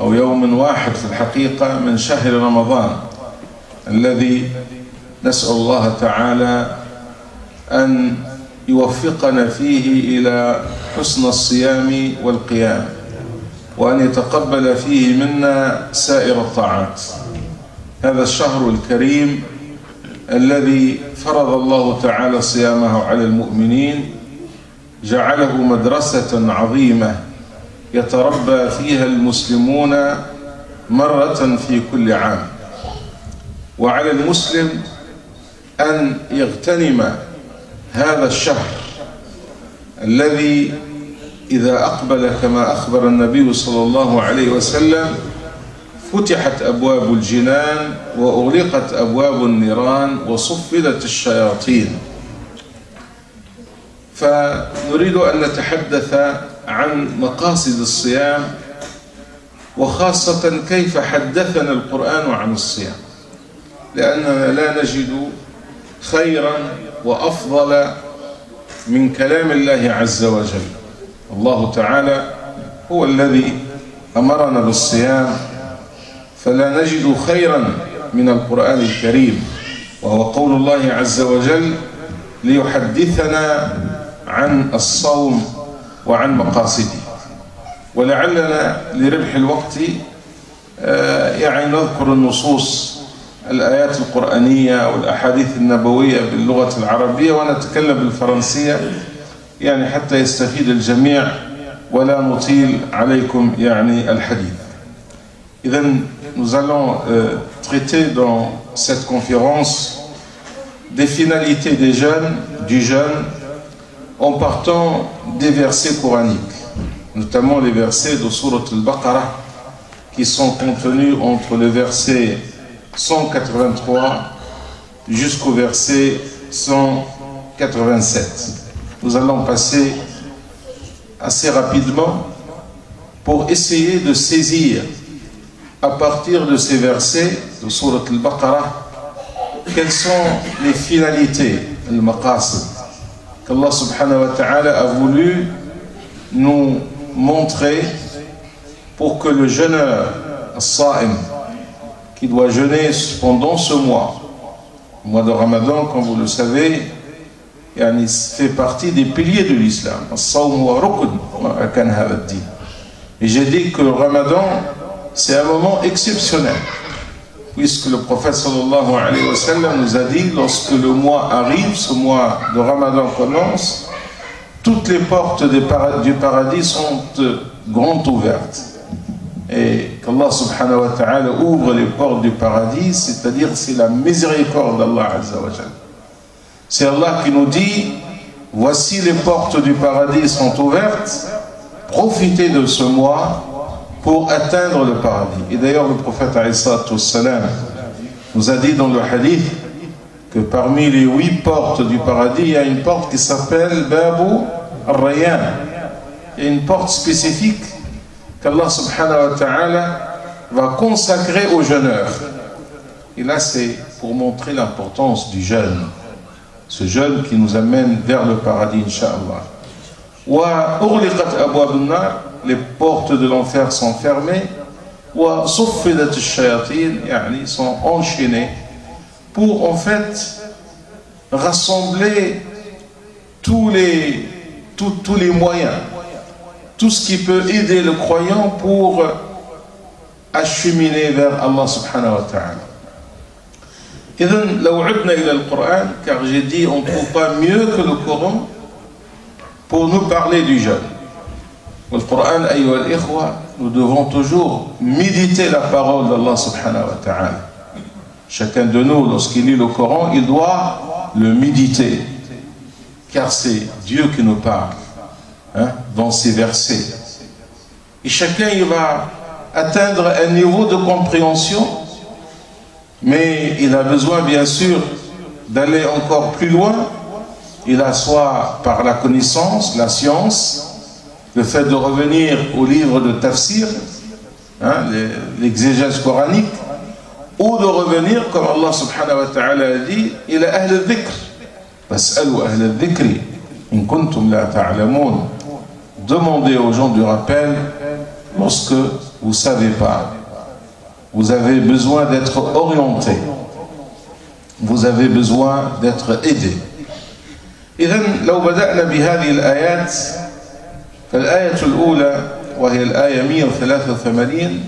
أو يوم واحد في الحقيقة من شهر رمضان الذي نسأل الله تعالى أن يوفقنا فيه إلى حسن الصيام والقيام، وأن يتقبل فيه منا سائر الطاعات. هذا الشهر الكريم الذي فرض الله تعالى صيامه على المؤمنين جعله مدرسة عظيمة يتربى فيها المسلمون مرة في كل عام، وعلى المسلم أن يغتنم هذا الشهر الذي إذا أقبل كما أخبر النبي صلى الله عليه وسلم فتحت أبواب الجنان وأغلقت أبواب النيران وصفدت الشياطين. فنريد أن نتحدث عن مقاصد الصيام، وخاصة كيف حدثنا القرآن عن الصيام، لأننا لا نجد خيرا وأفضل من كلام الله عز وجل. الله تعالى هو الذي أمرنا بالصيام، فلا نجد خيرا من القرآن الكريم، وهو قول الله عز وجل ليحدثنا عن الصوم وعن مقاصده. ولعلنا لربح الوقت يعني نذكر النصوص الآيات القرآنية والأحاديث النبوية باللغة العربية، ونتكلم بالفرنسية يعني حتى يستفيد الجميع ولا نطيل عليكم يعني الحديث. إذن nous allons traiter dans cette conférence des finalités des jeunes, du jeûne, en partant des versets coraniques, notamment les versets de Sourate al-Baqarah qui sont contenus entre le verset 183 jusqu'au verset 187. Nous allons passer assez rapidement pour essayer de saisir à partir de ces versets de Sourate al-Baqarah quelles sont les finalités, le maqasid, qu'Allah subhanahu wa ta'ala a voulu nous montrer pour que le jeûneur, as-sa'im, qui doit jeûner pendant ce mois, le mois de Ramadan, comme vous le savez, yani, fait partie des piliers de l'islam. As-sawm wa rukn wa arkan hadha ad-din. Et j'ai dit que le Ramadan, c'est un moment exceptionnel, puisque le prophète sallallahu alayhi wa sallam nous a dit, lorsque le mois arrive, ce mois de Ramadan commence, toutes les portes du paradis sont grandes ouvertes. Et qu'Allah subhanahu wa ta'ala ouvre les portes du paradis, c'est-à-dire c'est la miséricorde d'Allah azza wa jalla. C'est Allah qui nous dit, voici les portes du paradis sont ouvertes, profitez de ce mois pour atteindre le paradis. Et d'ailleurs le prophète alayhi salatu wassalam nous a dit dans le hadith que parmi les 8 portes du paradis, il y a une porte qui s'appelle Babu al-Rayyan. Il y a une porte spécifique qu'Allah subhanahu wa ta'ala va consacrer aux jeûneurs. Et là c'est pour montrer l'importance du jeûne, ce jeûne qui nous amène vers le paradis, incha'Allah. Wa ughliqat abwab an-nar, les portes de l'enfer sont fermées. Wa suffidat ash-shayatin, yani sont enchaînées, pour en fait rassembler tous les moyens, tout ce qui peut aider le croyant pour acheminer vers Allah subhanahu wa ta'ala. إذن لو عدنا إلى القرآن, car j'ai dit on ne trouve pas mieux que le Coran pour nous parler du jeûne. Le Coran, ayyuha al-ikhwa, nous devons toujours méditer la parole d'Allah subhanahu wa ta'ala. Chacun de nous, lorsqu'il lit le Coran, il doit le méditer, car c'est Dieu qui nous parle dans ces versets. Et chacun il va atteindre un niveau de compréhension, mais il a besoin bien sûr d'aller encore plus loin. Il a soit par la connaissance, la science, le fait de revenir au livre de tafsir, l'exégèse coranique, ou de revenir, comme Allah subhanahu wa ta'ala a dit, ila ahl al-dhikr. Fas'alu ahl al-dhikri in kuntum la ta'lamoun. Demandez aux gens du rappel lorsque vous ne savez pas. Vous avez besoin d'être orienté. Vous avez besoin d'être aidé. إذن لو بدأنا بهذه الآيات فالآية الأولى وهي الآية 183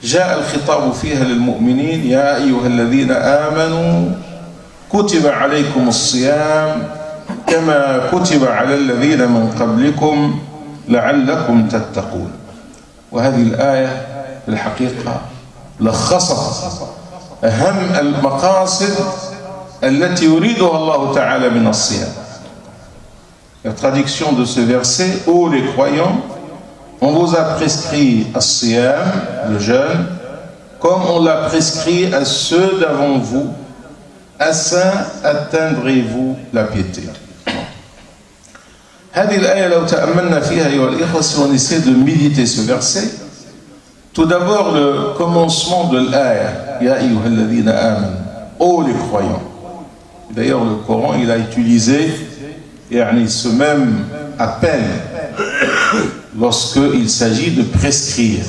جاء الخطاب فيها للمؤمنين يا أيها الذين آمنوا كتب عليكم الصيام كما كتب على الذين من قبلكم لعلكم تتقون. وهذه الآية في الحقيقة لخصت أهم المقاصد التي يريدها الله تعالى من الصيام. La traduction de ce verset: ô les croyants, on vous a prescrit as-siyam, le jeûne, comme on l'a prescrit à ceux d'avant vous, afin atteindrez-vous la piété. هذه الآية لو تأملنا فيها أيها الإخوة, si on essaie de méditer ce verset, tout d'abord le commencement de l'aya, Ya ayyuha alladhina amanu, ô les croyants. D'ailleurs le Coran il a utilisé ce même appel lorsqu'il s'agit de prescrire.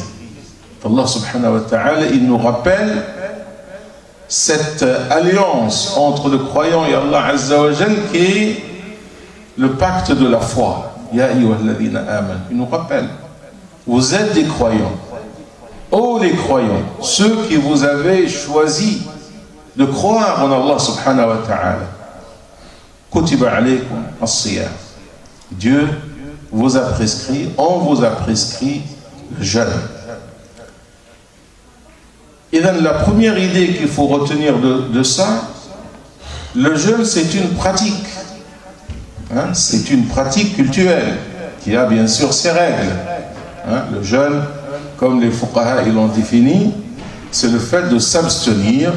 Allah subhanahu wa ta'ala il nous rappelle cette alliance entre le croyant et Allah azza wa jal qui est le pacte de la foi. Ya ayyuha alladhina amanu, il nous rappelle, vous êtes des croyants. Ô les croyants, ceux qui vous avez choisi de croire en Allah subhanahu wa ta'ala. Kutiba alaykum as-siyam. Dieu vous a prescrit, on vous a prescrit le jeûne. Et donc la première idée qu'il faut retenir de ça, le jeûne c'est une pratique. C'est une pratique cultuelle qui a bien sûr ses règles. Le jeûne, comme les fuqaha ils l'ont défini, c'est le fait de s'abstenir,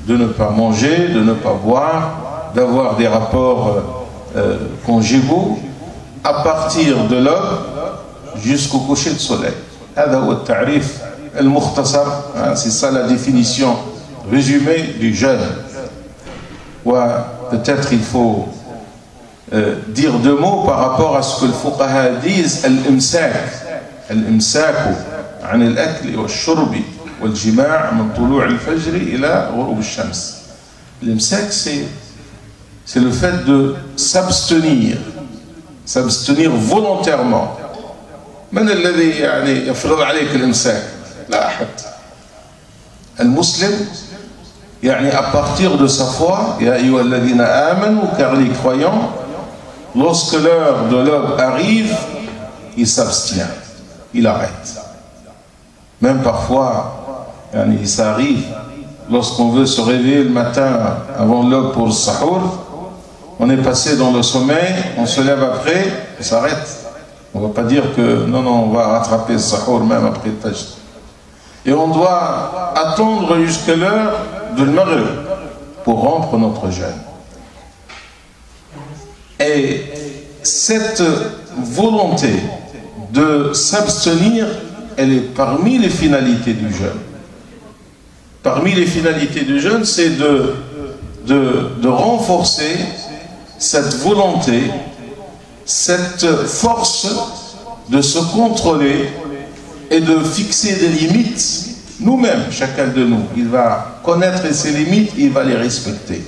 de ne pas manger, de ne pas boire, d'avoir des rapports conjugaux à partir de l'aube jusqu'au coucher de soleil. C'est ça la définition résumée du jeûne. Peut-être il faut dire deux mots par rapport à ce que les fuqaha disent, al-imsak عن الأكل والشرب والجماع من طلوع الفجر إلى غروب الشمس. L'imsak c'est le fait de s'abstenir volontairement. من الذي يفرض عليك الإمساك؟ لا أحد. المسلم à partir de sa foi, يا أيها الذين آمنوا, car les croyants, lorsque l'heure de l'aube arrive, il s'abstient, il arrête. Même parfois, ça arrive, lorsqu'on veut se réveiller le matin avant l'aube pour le sahour, on est passé dans le sommeil, on se lève après, on s'arrête. On ne va pas dire que non, on va rattraper le sahour même après le fajr. Et on doit attendre jusqu'à l'heure de l'maghrib pour rompre notre jeûne. Et cette volonté de s'abstenir, elle est parmi les finalités du jeûne. Parmi les finalités du jeûne, c'est de renforcer cette volonté, cette force de se contrôler et de fixer des limites. Nous-mêmes, chacun de nous, il va connaître ses limites, il va les respecter.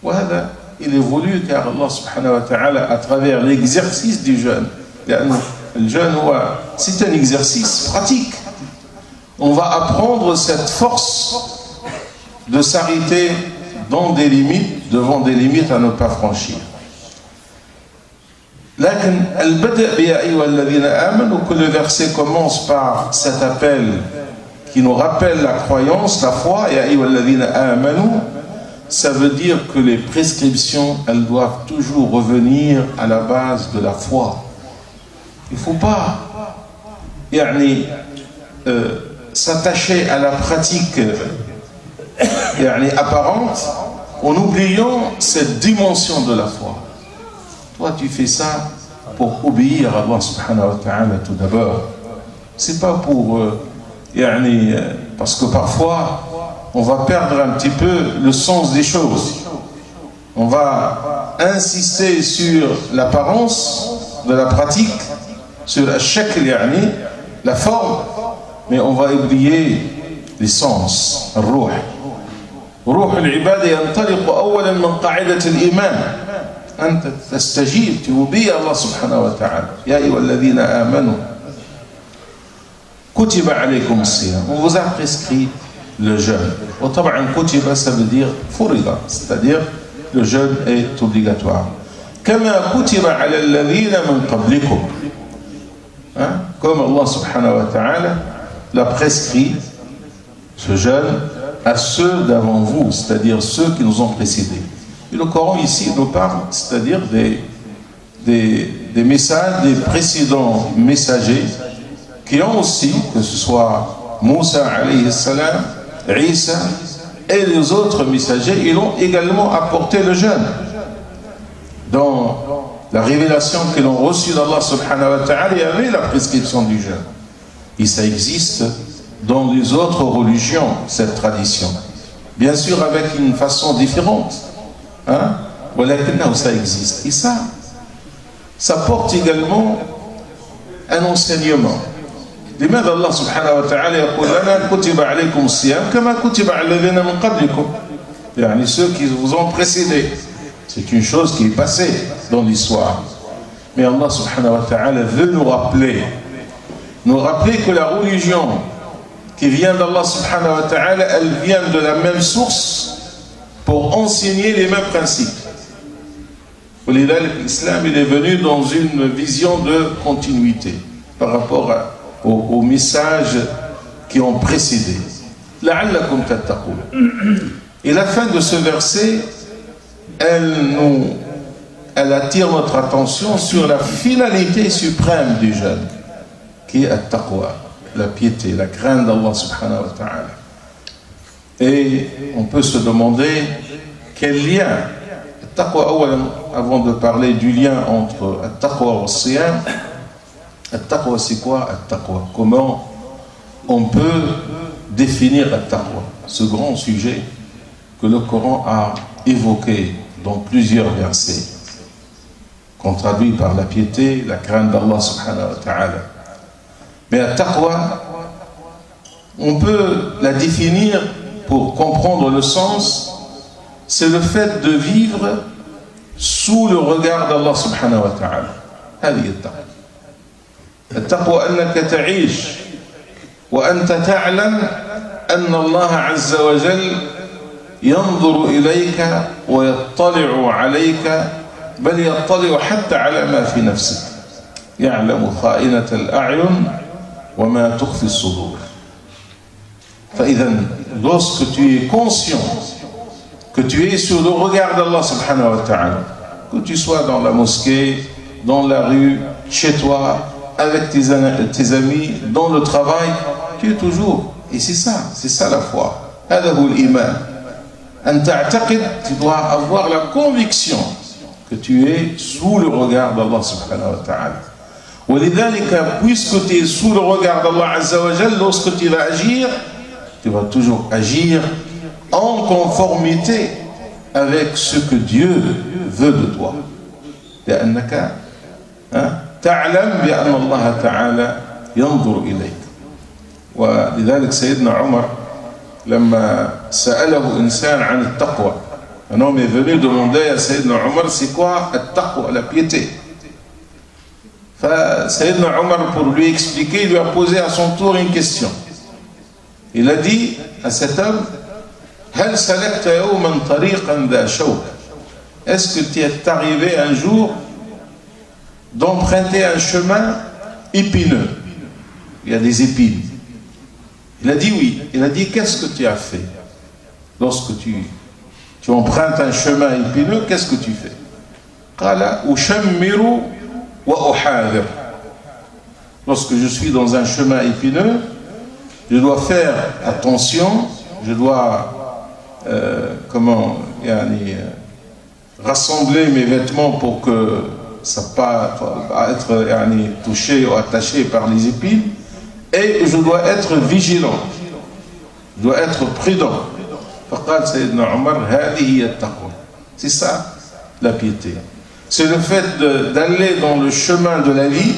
Voilà, il évolue car Allah subhanahu wa ta'ala, à travers l'exercice du jeûne, le jeûne, c'est un exercice pratique. On va apprendre cette force de s'arrêter dans des limites, devant des limites à ne pas franchir. لكن البدء بيا أيها الذين آمنوا, que le verset commence par cet appel qui nous rappelle la croyance, la foi, يا أيها الذين آمنوا, ça veut dire que les prescriptions, elles doivent toujours revenir à la base de la foi. Il ne faut pas s'attacher à la pratique apparente en oubliant cette dimension de la foi. Toi, tu fais ça pour obéir à Allah subhanahu wa ta'ala tout d'abord. C'est pas pour... parce que parfois, on va perdre un petit peu le sens des choses. On va insister sur l'apparence de la pratique, sur le shakl, la forme, mais on va oublier l'essence, le ruh. روح العبادة ينطلق أولا من قاعدة الإيمان. أنت تستجيب توبي الله سبحانه وتعالى. يا أيها الذين آمنوا كتب عليكم الصيام. On vous a prescrit le jeûne. وطبعا كتب ça veut dire فرض, c'est-à-dire le jeûne est obligatoire. كما كتب على الذين من قبلكم. Comme Allah subhanahu wa ta'ala l'a prescrit, ce jeûne, à ceux d'avant vous, c'est-à-dire ceux qui nous ont précédés. Et le Coran ici nous parle, c'est-à-dire des messages des précédents messagers qui ont aussi, que ce soit Moussa alayhi salam, Isa et les autres messagers, ils ont également apporté le jeûne. Dans la révélation qu'ils ont reçue d'Allah subhanahu wa ta'ala, il y avait la prescription du jeûne. Et ça existe dans les autres religions, cette tradition. Bien sûr, avec une façon différente. Voilà que ça existe. Et ça porte également un enseignement. لماذا الله سبحانه وتعالى يقول لنا كتب عليكم الصيام كما كتب على الذين من قبلكم. يعني ceux qui vous ont précédé. C'est une chose qui est passée dans l'histoire. Mais Allah subhanahu wa ta'ala veut nous rappeler que la religion qui vient d'Allah subhanahu wa ta'ala, elle vient de la même source pour enseigner les mêmes principes. L'islam, il est venu dans une vision de continuité par rapport aux messages qui ont précédé. لعلكم تتقون. Et la fin de ce verset, elle attire notre attention sur la finalité suprême du jeûne, qui est at-taqwa, la piété, la crainte d'Allah subhanahu wa ta'ala. Et on peut se demander quel lien, at-taqwa, avant de parler du lien entre at-taqwa et al-siyam, at-taqwa c'est quoi at-taqwa? Comment on peut définir at-taqwa, ce grand sujet que le Coran a évoqué dans plusieurs versets, qu'on traduit par la piété, la crainte d'Allah subhanahu wa ta'ala. Mais la taqwa, on peut la définir pour comprendre le sens, c'est le fait de vivre sous le regard d'Allah subhanahu wa ta'ala. هذه التقوى. التقوى أنك تعيش وأنت تعلم أن الله عز وجل ينظر إليك ويطلع عليك بل يطلع حتى على ما في نفسك يعلم خائنة الأعين وما تخفي الصدور. فإذا lorsque tu es conscient que tu es sur le regard d'Allah subhanahu wa ta'ala, que tu sois dans la mosquée, dans la rue, chez toi, avec tes amis, dans le travail, tu es toujours, et c'est ça la foi. هذا هو الإيمان. أن تعتقد, tu dois avoir la conviction que tu es sous le regard d'Allah subhanahu wa ta'ala. ولذلك, puisque tu es sous le regard d'Allah azza wa jal, lorsque tu vas agir, tu vas toujours agir en conformité avec ce que Dieu veut de toi. لأنك تعلم بأن الله تعالى ينظر إليك. ولذلك سيدنا عمر لما سأله إنسان عن التقوى, un homme est venu demander à Sayyidina Omar c'est quoi التقوى, la piété. Sayyidina Omar, pour lui expliquer, il lui a posé à son tour une question. Il a dit à cet homme, هل سلكت يوما طريقا ذا شوك, est-ce que tu es arrivé un jour d'emprunter un chemin épineux, il y a des épines? Il a dit oui. Il a dit qu'est-ce que tu as fait lorsque tu empruntes un chemin épineux? Qu'est-ce que tu fais? قال أشمر وأحاذر. Lorsque je suis dans un chemin épineux, je dois faire attention, je dois rassembler mes vêtements pour que ça ne pas être touché ou attaché par les épines, et je dois être vigilant, je dois être prudent. فقال سيدنا عمر هذه هي التقوى. C'est ça la piété. C'est le fait d'aller dans le chemin de la vie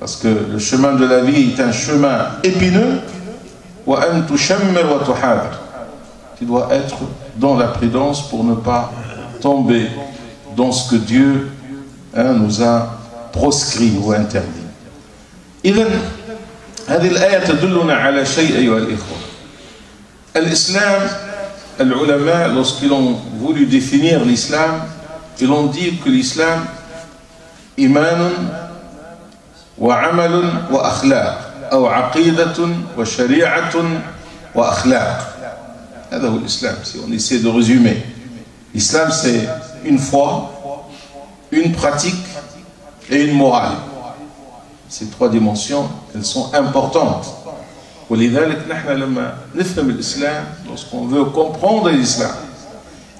parce que le chemin de la vie est un chemin épineux. Tu dois être dans la prudence pour ne pas tomber dans ce que Dieu nous a proscrit ou interdit. إذن هذه الآية تدلنا على شيء أيها الإخوة. L'islam, les ulama, lorsqu'ils ont voulu définir l'islam, ils ont dit que l'islam إيمان وعمل وأخلاق أو عقيدة وشريعة وأخلاق. هذا هو الإسلام. Si on essaie de résumer, l'islam c'est une foi, une pratique et une morale. Ces trois dimensions, elles sont importantes. ولذلك نحن لما نفهم الإسلام, lorsqu'on veut comprendre l'islam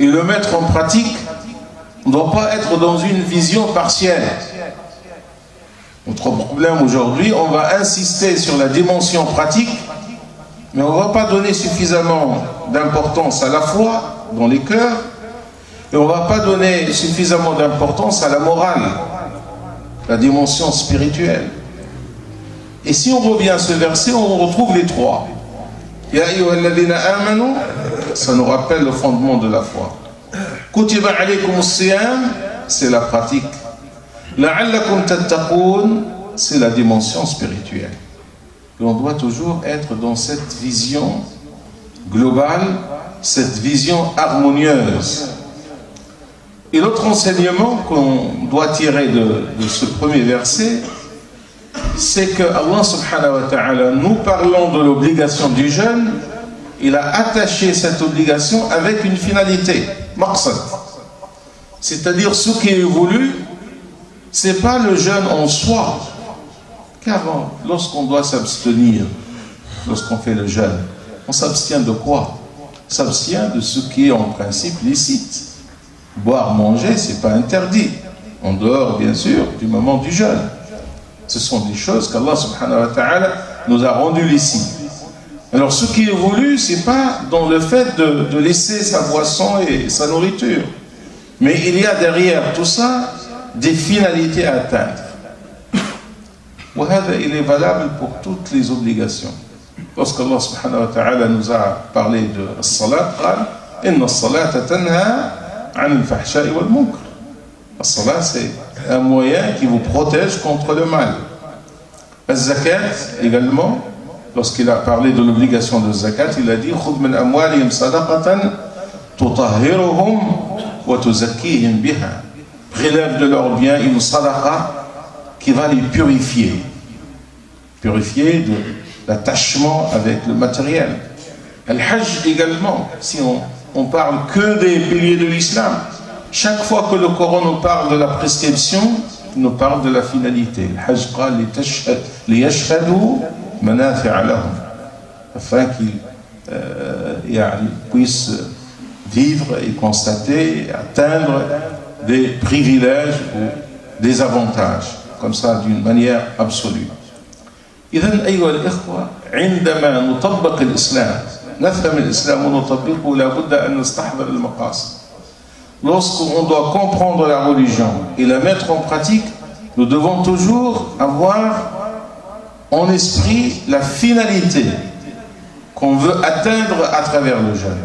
et le mettre en pratique, on ne doit pas être dans une vision partielle. Notre problème aujourd'hui, on va insister sur la dimension pratique, mais on ne va pas donner suffisamment d'importance à la foi dans les cœurs, et on ne va pas donner suffisamment d'importance à la morale, la dimension spirituelle. Et si on revient à ce verset, on retrouve les trois. Ya ayyuhalladhina amanu, ça nous rappelle le fondement de la foi. Kutiba alaykumus siyam, c'est la pratique. La'allakum tattaqoun, c'est la dimension spirituelle. Et on doit toujours être dans cette vision globale, cette vision harmonieuse. Et l'autre enseignement qu'on doit tirer de ce premier verset, c'est que Allah subhanahu wa ta'ala, nous parlons de l'obligation du jeûne, il a attaché cette obligation avec une finalité, maqsad. C'est-à-dire ce qui est voulu, ce n'est pas le jeûne en soi. Car lorsqu'on doit s'abstenir, lorsqu'on fait le jeûne, on s'abstient de quoi? On s'abstient de ce qui est en principe licite. Boire, manger, ce n'est pas interdit. En dehors, bien sûr, du moment du jeûne. Ce sont des choses qu'Allah subhanahu wa ta'ala nous a rendues licites. Alors ce qui est voulu, ce n'est pas dans le fait de laisser sa boisson et sa nourriture. Mais il y a derrière tout ça des finalités à atteindre. Il est valable pour toutes les obligations. Lorsqu'Allah subhanahu wa ta'ala nous a parlé de la salat, inna as-salata tanha 'an al-fahsha'i wal-munkar. La salat, c'est un moyen qui vous protège contre le mal. La zakat également, lorsqu'il a parlé de l'obligation de zakat, il a dit khudh min amwalihim sadaqatan tutahhiruhum wa tuzakkihim biha. Prélève de leurs biens une sadaqa qui va les purifier. Purifier de l'attachement avec le matériel. Al-Hajj également, si on parle que des piliers de l'islam, chaque fois que le Coran nous parle de la prescription, il nous parle de la finalité. Al-Hajj qal li yashhadu manafi'a lahum, afin qu'ils puissent vivre et constater, atteindre des privilèges ou des avantages, comme ça d'une manière absolue. إذن أيها الإخوة عندما نطبق الإسلام نفهم الإسلام ونطبقه لابد أن نستحضر المقاصد. Lorsqu'on doit comprendre la religion et la mettre en pratique, nous devons toujours avoir en esprit la finalité qu'on veut atteindre à travers le jeûne.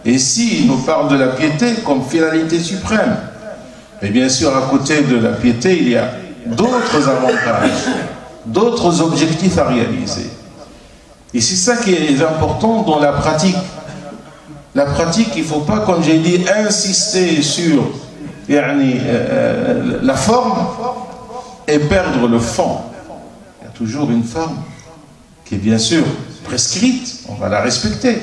Et s'il nous parle de la piété comme finalité suprême, et bien sûr à côté de la piété il y a d'autres avantages, d'autres objectifs à réaliser. Et c'est ça qui est important dans la pratique. La pratique, il ne faut pas, comme j'ai dit, insister sur la forme et perdre le fond. Il y a toujours une forme qui est bien sûr prescrite, on va la respecter,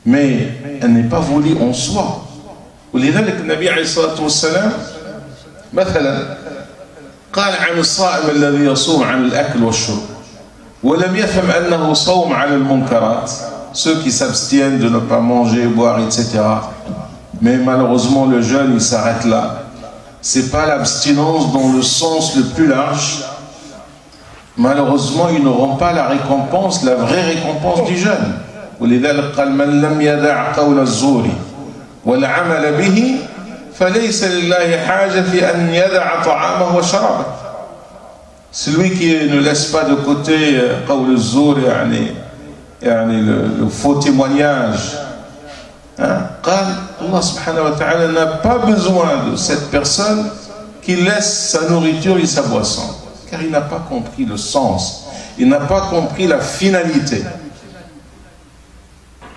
mais elle n'est pas voulue en soi. ولذلك النبي عليه الصلاة والسلام مثلا قال عن الصائم الذي يصوم عن الأكل والشرب ولم يفهم أنه صوم عن المنكرات, ceux qui s'abstiennent de ne pas manger, boire, etc. Mais malheureusement le jeûne il s'arrête là. C'est pas l'abstinence dans le sens le plus large. Malheureusement ils n'auront pas la récompense, la vraie récompense du jeûne. ولذلك قال من لم يدع قول الزور والعمل به فليس لله حاجة في أن يدع طعامه وشرابه. celui qui ne laisse pas de côté le faux témoignage. Allah subhanahu wa ta'ala n'a pas besoin de cette personne qui laisse sa nourriture et sa boisson, car il n'a pas compris le sens, il n'a pas compris la finalité.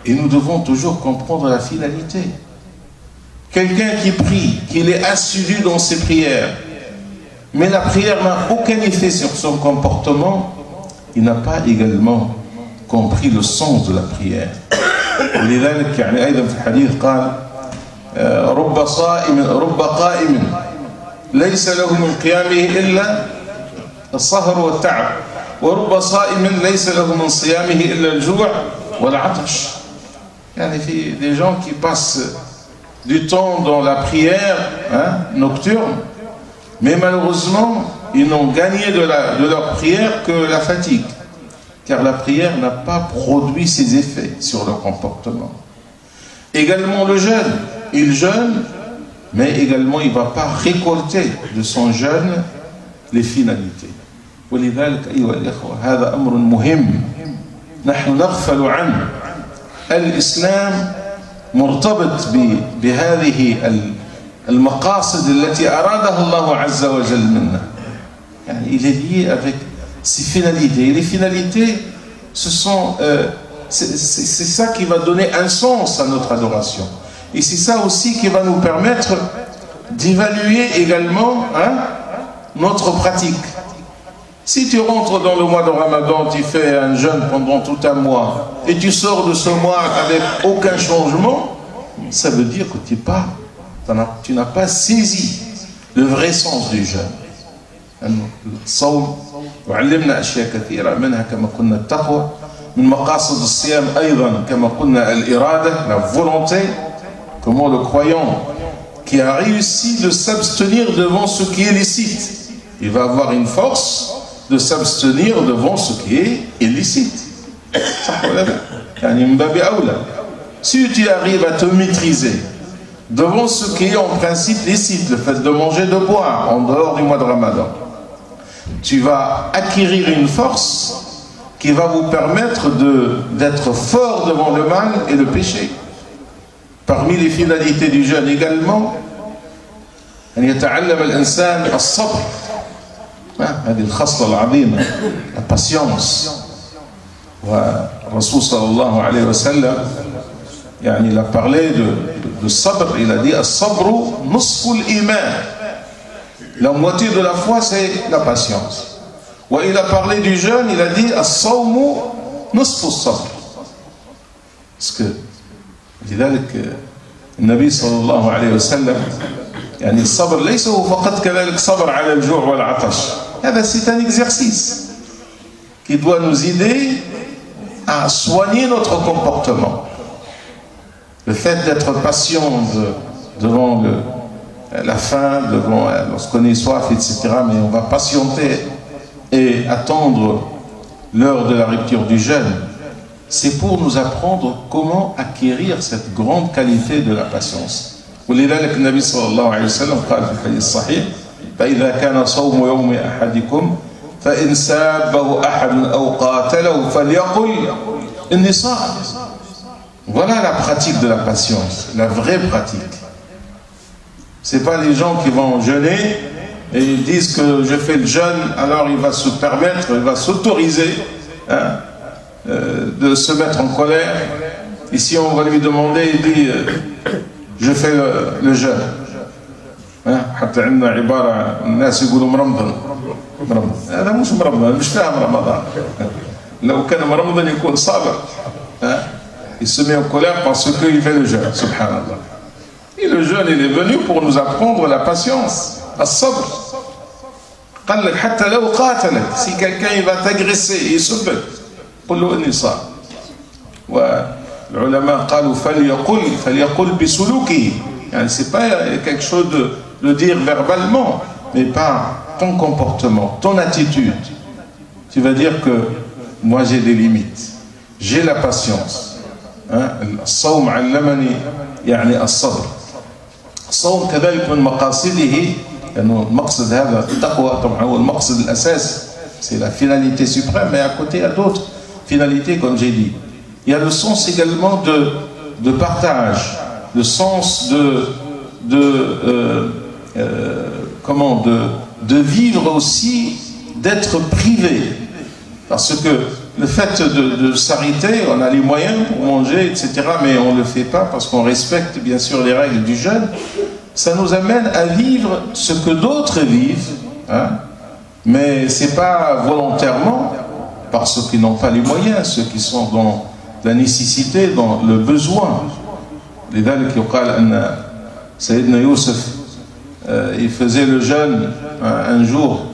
Et nous devons toujours comprendre la finalité. Quelqu'un qui prie, qu'il est assidu dans ses prières, mais la prière n'a aucun effet sur son comportement, il n'a pas également compris le sens de la prière. ولذلك يعني أيضا في الحديث قال رب قائم ليس له من قيامه إلا السهر والتعب ورب صائم ليس له من صيامه إلا الجوع والعطش. يعني في des gens qui passent du temps dans la prière nocturne, mais malheureusement ils n'ont gagné de leur prière que la fatigue, car la prière n'a pas produit ses effets sur leur comportement. Également le jeûne, il jeûne, mais également il ne va pas récolter de son jeûne les finalités. ولذلك أيها الإخوة هذا أمر مهم نحن نغفل عنه. الإسلام مرتبط بهذه المقاصد التي أرادها الله عز وجل منا. يعني il est lié avec ces finalités. Et les finalités, c'est ça qui va donner un sens à notre adoration. Et c'est ça aussi qui va nous permettre d'évaluer également notre pratique. Si tu rentres dans le mois de Ramadan, tu fais un jeûne pendant tout un mois, et tu sors de ce mois avec aucun changement, ça veut dire que tu n'as pas saisi le vrai sens du jeûne. الصوم وعلمنا أشياء كثيرة منها كما قلنا التقوى من مقاصد الصيام أيضا كما قلنا الإرادة la volonté. Comment le croyant qui a réussi de s'abstenir devant ce qui est licite, il va avoir une force de s'abstenir devant ce qui est illicite. Si tu arrives à te maîtriser devant ce qui est en principe licite, le fait de manger, de boire en dehors du mois de Ramadan, tu vas acquérir une force qui va vous permettre d'être fort devant le mal et le péché. Parmi les finalités du jeûne également, أن يتعلم الإنسان الصبر. هذه الخصلة العظيمة، la patience. والرسول صلى الله عليه وسلم يعني il a parlé de sabr, il a dit الصبر نصف الإيمان. La moitié de la foi, c'est la patience. Il a parlé du jeûne, il a dit الصوم نصف الصبر. Parce que لذلك النبي صلى الله عليه وسلم يعني الصبر ليس هو فقط كذلك صبر على الجوع والعطش. هذا c'est un exercice qui doit nous aider à soigner notre comportement. Le fait d'être patient devant la faim, lorsqu'on est soif, etc. Mais on va patienter et attendre l'heure de la rupture du jeûne. C'est pour nous apprendre comment acquérir cette grande qualité de la patience. ولذلك النبي صلى الله عليه وسلم قال في الحديث الصحيح فإذا كان صوم يوم أحدكم فإن سابه أحد أو قاتله فليقل إني صائم. Voilà la pratique de la patience, la vraie pratique. C'est pas les gens qui vont jeûner et ils disent que je fais le jeûne, alors il va se permettre, il va s'autoriser de se mettre en colère. Ici on va lui demander, il dit je fais le jeûne. حتى عندنا عبارة الناس يقولوا مرمضن. هذا مش مرمضن، مش فاهم رمضان. لو كان مرمضن يكون صابر. Il se met en colère parce qu'il fait le jeûne, subhanallah. Et le jeûne, il est venu pour nous apprendre la patience, الصبر. قال لك حتى لو قاتلك، si quelqu'un il va t'agresser, il se bat, قل له إني صائم. والعلماء قالوا فليقل بسلوكه. يعني c'est pas quelque chose de dire verbalement, mais par ton comportement, ton attitude. Tu vas dire que moi j'ai des limites, j'ai la patience. الصوم علمني يعني الصبر. الصوم كذلك من مقاصده، لأنه المقصد هذا التقوى طبعا هو المقصد الأساس c'est la finalité suprême, mais à côté, il y a d'autres finalités, comme j'ai dit. Il y a le sens également de partage, le sens de vivre aussi, d'être privé. Parce que le fait de s'arrêter, on a les moyens pour manger, etc., mais on ne le fait pas parce qu'on respecte bien sûr les règles du jeûne. Ça nous amène à vivre ce que d'autres vivent, hein, mais ce n'est pas volontairement, parce qu'ils n'ont pas les moyens, ceux qui sont dans la nécessité, dans le besoin. لذلك يقال أن سيدنا يوسف il faisait le jeûne un jour,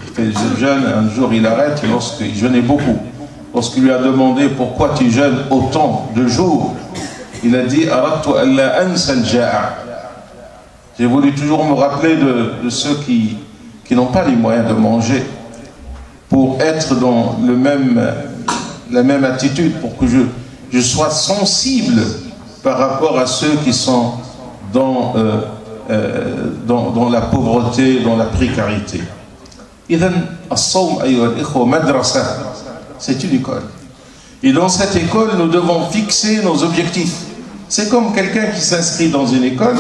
il fait le jeûne, un jour il arrête, lorsqu'il jeûnait beaucoup. Lorsqu'il lui a demandé pourquoi tu jeûnes autant de jours, il a dit أردت ألا أنسى الجائع. J'ai voulu toujours me rappeler de ceux qui n'ont pas les moyens de manger, pour être dans la même attitude, pour que je sois sensible par rapport à ceux qui sont dans la pauvreté, dans la précarité. إذن الصوم أيها الإخوة مدرسة, c'est une école. Et dans cette école, nous devons fixer nos objectifs. C'est comme quelqu'un qui s'inscrit dans une école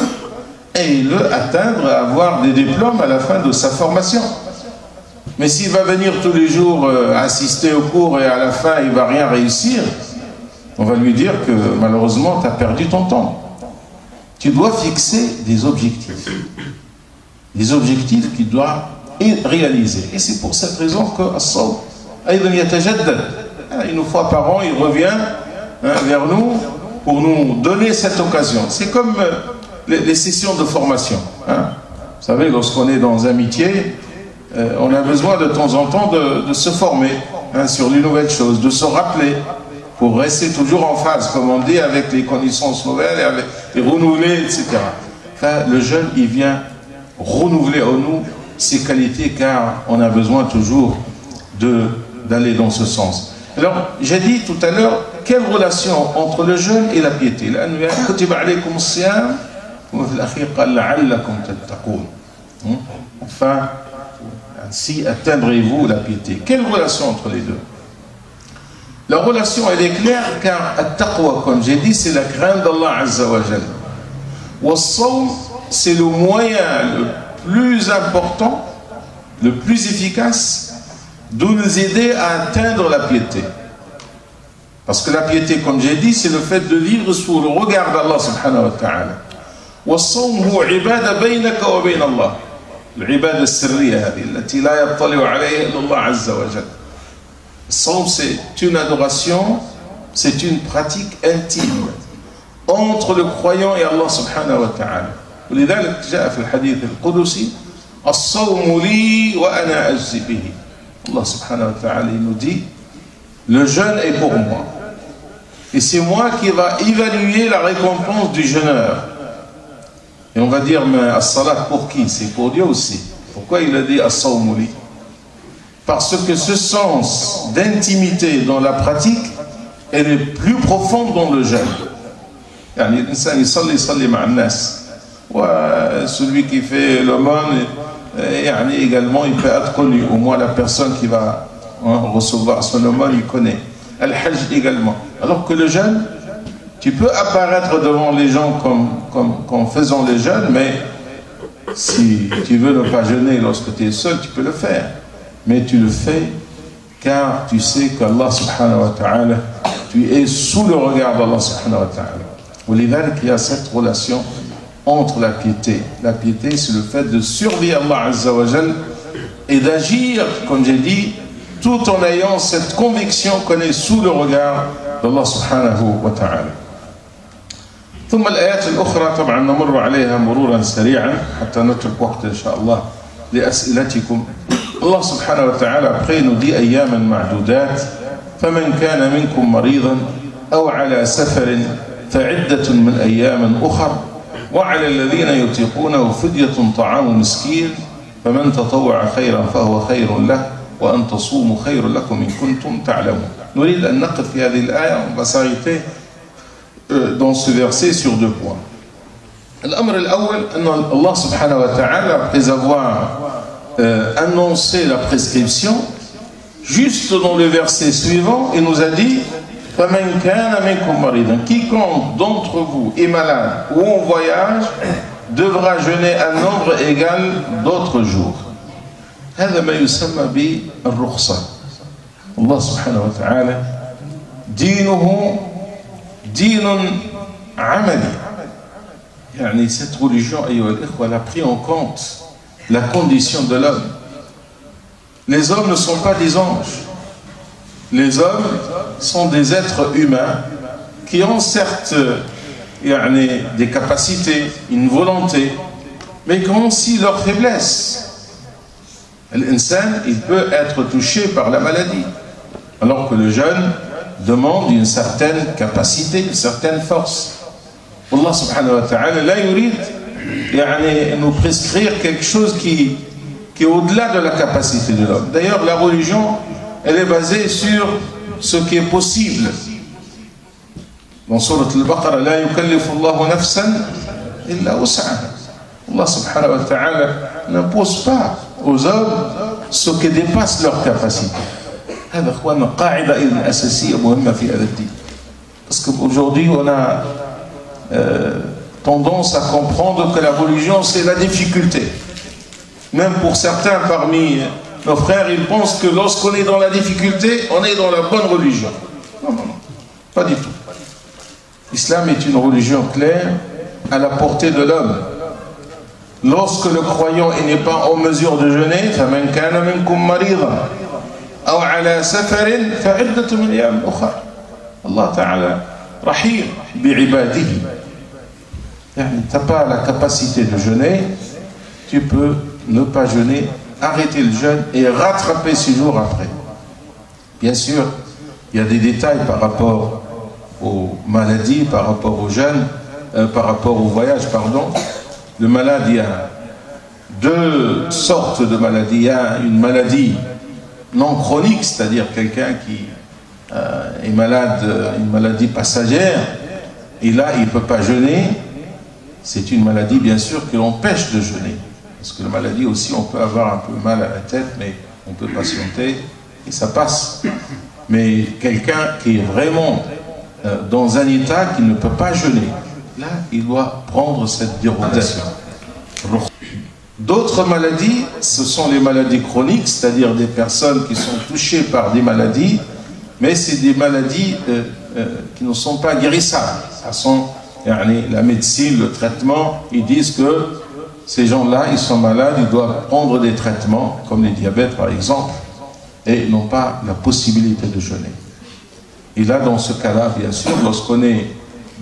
et il veut atteindre, avoir des diplômes à la fin de sa formation. Mais s'il va venir tous les jours assister au cours et à la fin il ne va rien réussir, on va lui dire que malheureusement tu as perdu ton temps. Tu dois fixer des objectifs. Des objectifs qu'il doit réaliser. Et c'est pour cette raison que As-Sawm, une fois par an, il revient vers nous pour nous donner cette occasion. C'est comme les sessions de formation. Vous savez, lorsqu'on est dans un métier, on a besoin de temps en temps de se former sur les nouvelles choses, de se rappeler, pour rester toujours en phase, comme on dit, avec les connaissances nouvelles et renouveler, etc. Enfin, le jeûne, il vient renouveler en nous ses qualités, car on a besoin toujours d'aller dans ce sens. Alors, j'ai dit tout à l'heure, quelle relation entre le jeûne et la piété? Enfin, ainsi atteindrez-vous la piété. Quelle relation entre les deux? La relation, elle est claire, car at-taqwa, comme j'ai dit, c'est la crainte d'Allah Azza wa Jal. Wa-s-sawm, c'est le moyen le plus important, le plus efficace, de nous aider à atteindre la piété. Parce que la piété, comme j'ai dit, c'est le fait de vivre sous le regard d'Allah subhanahu wa ta'ala. Wa-s-sawm huwa ibada baynaka wa bayna Allah. العبادة السرية هذه التي لا يطلع عليها إلا الله عز وجل. Sawm, c'est une adoration, c'est une pratique intime entre le croyant et Allah subhanahu wa ta'ala. ولذلك جاء في الحديث القدسي الصوم لي وأنا أجزي به. Allah subhanahu wa ta'ala nous dit le jeûne est pour moi et c'est moi qui va évaluer la récompense du jeûneur. Et on va dire, mais as-salat pour qui? C'est pour Dieu aussi. Pourquoi il a dit as-sawmu li? Parce que ce sens d'intimité dans la pratique, elle est plus profonde dans le jeûne. Celui qui fait l'aumône, également, il peut être connu. Au moins, la personne qui va recevoir son aumône, il connaît. Al-Hajj également. Alors que le jeûne, tu peux apparaître devant les gens comme faisant le jeûne, mais si tu veux ne pas jeûner lorsque tu es seul, tu peux le faire. Mais tu le fais car tu sais qu'Allah subhanahu wa ta'ala, tu es sous le regard d'Allah subhanahu wa ta'ala. ولذلك il y a cette relation entre la piété. La piété, c'est le fait de surveiller Allah azza wa jal et d'agir, comme j'ai dit, tout en ayant cette conviction qu'on est sous le regard d'Allah subhanahu wa ta'ala. ثم الآيات الأخرى طبعا نمر عليها مرورا سريعا حتى نترك وقت إن شاء الله لأسئلتكم. الله سبحانه وتعالى après nous dit أياما معدودات فمن كان منكم مريضا أو على سفر فعدة من أيام أخر وعلى الذين يطيقونه فدية طعام مسكين فمن تطوع خيرا فهو خير له وأن تصوموا خير لكم إن كنتم تعلمون. نريد أن نقف في هذه الآية on va s'arrêter dans ce verset sur deux points. الأمر الأول أن الله سبحانه وتعالى après avoir annoncé la prescription, Juste dans le verset suivant, il nous a dit quiconque d'entre vous est malade ou en voyage devra jeûner un nombre égal d'autres jours. هذا ما يسمى بالرخصة. الله سبحانه وتعالى دينه دين عملي. يعني cette religion أيها الإخوة elle a pris en compte la condition de l'homme. Les hommes ne sont pas des anges. Les hommes sont des êtres humains qui ont certes des capacités, une volonté, mais qui ont aussi leur faiblesse. L'insan, il peut être touché par la maladie, alors que le jeune demande une certaine capacité, une certaine force. Allah subhanahu wa ta'ala la yurid nous prescrire quelque chose qui est au-delà de la capacité de l'homme. D'ailleurs, la religion, elle est basée sur ce qui est possible. Dans Surat Al-Baqarah, la yukallifu Allahu nafsan illa wus'aha. Allah subhanahu wa ta'ala n'impose pas aux hommes ce qui dépasse leur capacité. هذا اخوانا قاعدة أساسية مهمة في هذا الدين. Parce qu'aujourd'hui on a tendance à comprendre que la religion c'est la difficulté. Même pour certains parmi nos frères, ils pensent que lorsqu'on est dans la difficulté, on est dans la bonne religion. Non, non, non, pas du tout. L'islam est une religion claire, à la portée de l'homme. Lorsque le croyant n'est pas en mesure de jeûner, فَمَنْ كَانَ مِنْكُمْ مَرِيضًا أَوْ عَلَى سَفَرٍ فَعِدَّةٌ مِنْ أَيَّامٍ أُخَرَ. Allah Ta'ala rahim bi'ibadihi. Tu n'as pas la capacité de jeûner, tu peux ne pas jeûner, arrêter le jeûne et rattraper 6 jours après. Bien sûr, il y a des détails par rapport aux maladies, par rapport aux jeûnes, par rapport au voyage, pardon. Le malade, il y a 2 sortes de maladies. Il y a une maladie non chronique, c'est-à-dire quelqu'un qui est malade, une maladie passagère, et là, il ne peut pas jeûner. C'est une maladie, bien sûr, qui l'empêche de jeûner. Parce que la maladie aussi, on peut avoir un peu mal à la tête, mais on peut patienter et ça passe. Mais quelqu'un qui est vraiment dans un état qui ne peut pas jeûner, là, il doit prendre cette dérogation. D'autres maladies, ce sont les maladies chroniques, c'est-à-dire des personnes qui sont touchées par des maladies, mais c'est des maladies qui ne sont pas guérissables. La médecine, le traitement, ils disent que ces gens-là, ils sont malades, ils doivent prendre des traitements, comme les diabètes par exemple, et n'ont pas la possibilité de jeûner. Et là, dans ce cas-là, bien sûr, lorsqu'on est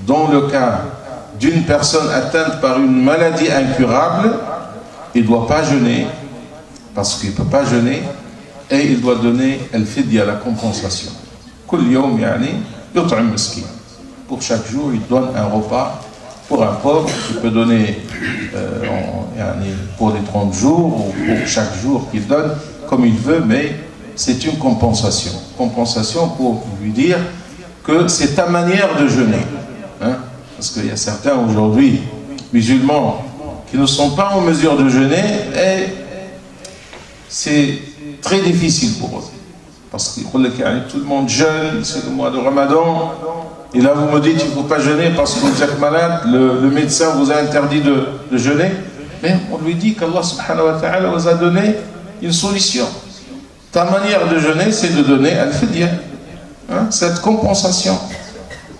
dans le cas d'une personne atteinte par une maladie incurable, il ne doit pas jeûner, parce qu'il ne peut pas jeûner, et il doit donner al-fidya, la compensation. Kul yawm yut'im miskin. Pour chaque jour, il donne un repas pour un pauvre, il peut donner pour les 30 jours, ou pour chaque jour qu'il donne, comme il veut, mais c'est une compensation. Compensation pour lui dire que c'est ta manière de jeûner. Hein? Parce qu'il y a certains aujourd'hui, musulmans, qui ne sont pas en mesure de jeûner, et c'est très difficile pour eux. Parce que tout le monde jeûne, c'est le mois de Ramadan, et là vous me dites qu'il ne faut pas jeûner parce que vous êtes malade, le médecin vous a interdit de jeûner, mais on lui dit qu'Allah subhanahu wa ta'ala vous a donné une solution. Ta manière de jeûner, c'est de donner al-fidya, hein, cette compensation.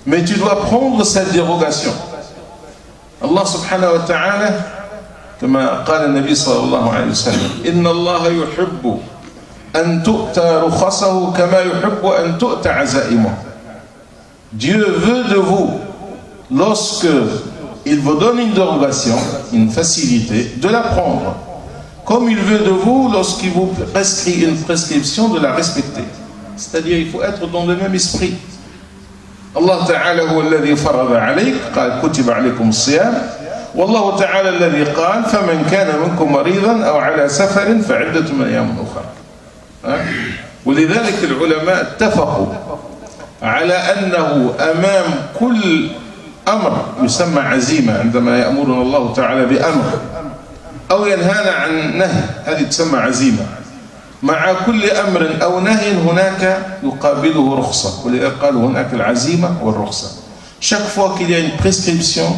Mais tu dois prendre cette dérogation. Allah subhanahu wa ta'ala, كما قال النبي صلى الله عليه وسلم إن الله يحب أن تؤتى رخصه كما يحب أن تؤتى عزائمه. Dieu veut de vous, lorsque il vous donne une dérogation, une facilité, de la prendre. Comme il veut de vous, lorsqu'il vous prescrit une prescription, de la respecter. C'est-à-dire, il faut être dans le même esprit. Allah Ta'ala هو الذي فرض عليك قال كتب عليكم الصيام والله تعالى الذي قال فمن كان منكم مريضا أو على سفر فعدة من أيام أخرى. ولذلك العلماء اتفقوا على أنه أمام كل أمر يسمى عزيمة، عندما يأمرنا الله تعالى بأمر أو ينهانا عن نهي، هذه تسمى عزيمة. مع كل أمر أو نهي هناك يقابله رخصة ولذا قال هناك العزيمة والرخصة. Chaque fois qu'il y a une prescription,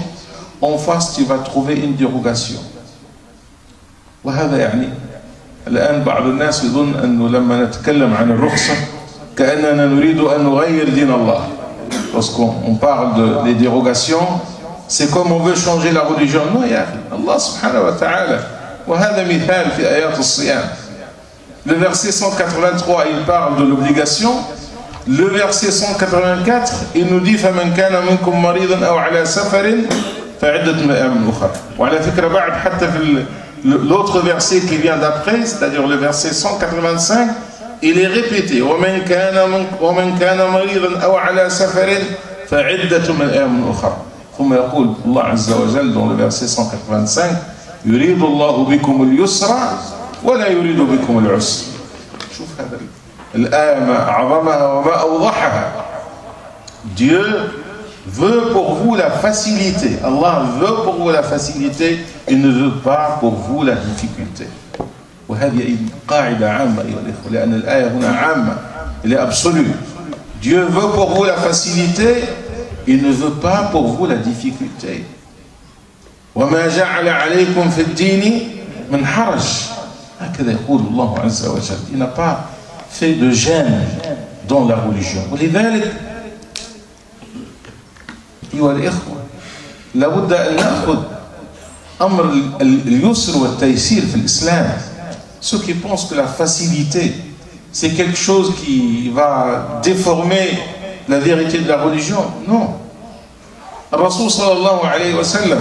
en face tu vas trouver une dérogation. وهذا يعني الآن بعض الناس يظن أنه لما نتكلم عن الرخصة كأننا نريد أن نغير دين الله. Lorsqu'on parle des dérogations, c'est comme on veut changer la religion. Non, يا أخي, Allah subhanahu wa ta'ala, وهذا مثال في آيات الصيام. Le verset 183, il parle de l'obligation. Le verset 184, il nous dit فَمَنْ كَانَ مِنْكُمْ مَرِيضًا أَوْ عَلَى سَفَرٍ فَعِدَّةٌ مِنْ أَيَّامٍ أُخَرَ. وعلى فكرة بعد حتى في l'autre verset qui vient d'après, c'est-à-dire le verset 185, il est répété وَمَنْ كَانَ مَرِيضًا أَوْ عَلَى سَفَرٍ فَعِدَّةٌ مِنْ أَيَّامٍ أُخَرَ. ثم يقول الله عز وجل dans le verset 185 يريد الله بكم اليسر ولا يريد بكم العسر. شوف هذا الآية ما أعظمها وما أوضحها. Dieu veut pour vous la facilité. Allah veut pour vous la facilité. Il ne veut pas pour vous la difficulté. وهذه قاعدة عامة أيها الإخوة لأن الآية هنا عامة. Elle est absolue. Dieu veut pour vous la facilité. Il ne veut pas pour vous la difficulté. وما جعل عليكم في الدين من حرج. هكذا يقول الله عز وجل. Il n'a pas fait de gêne dans la religion. ولذلك أيها الإخوة لابد أن نأخذ أمر اليسر والتيسير في الإسلام. Ceux qui pensent que la facilité c'est quelque chose qui va déformer la vérité de la religion, non. الرسول صلى الله عليه وسلم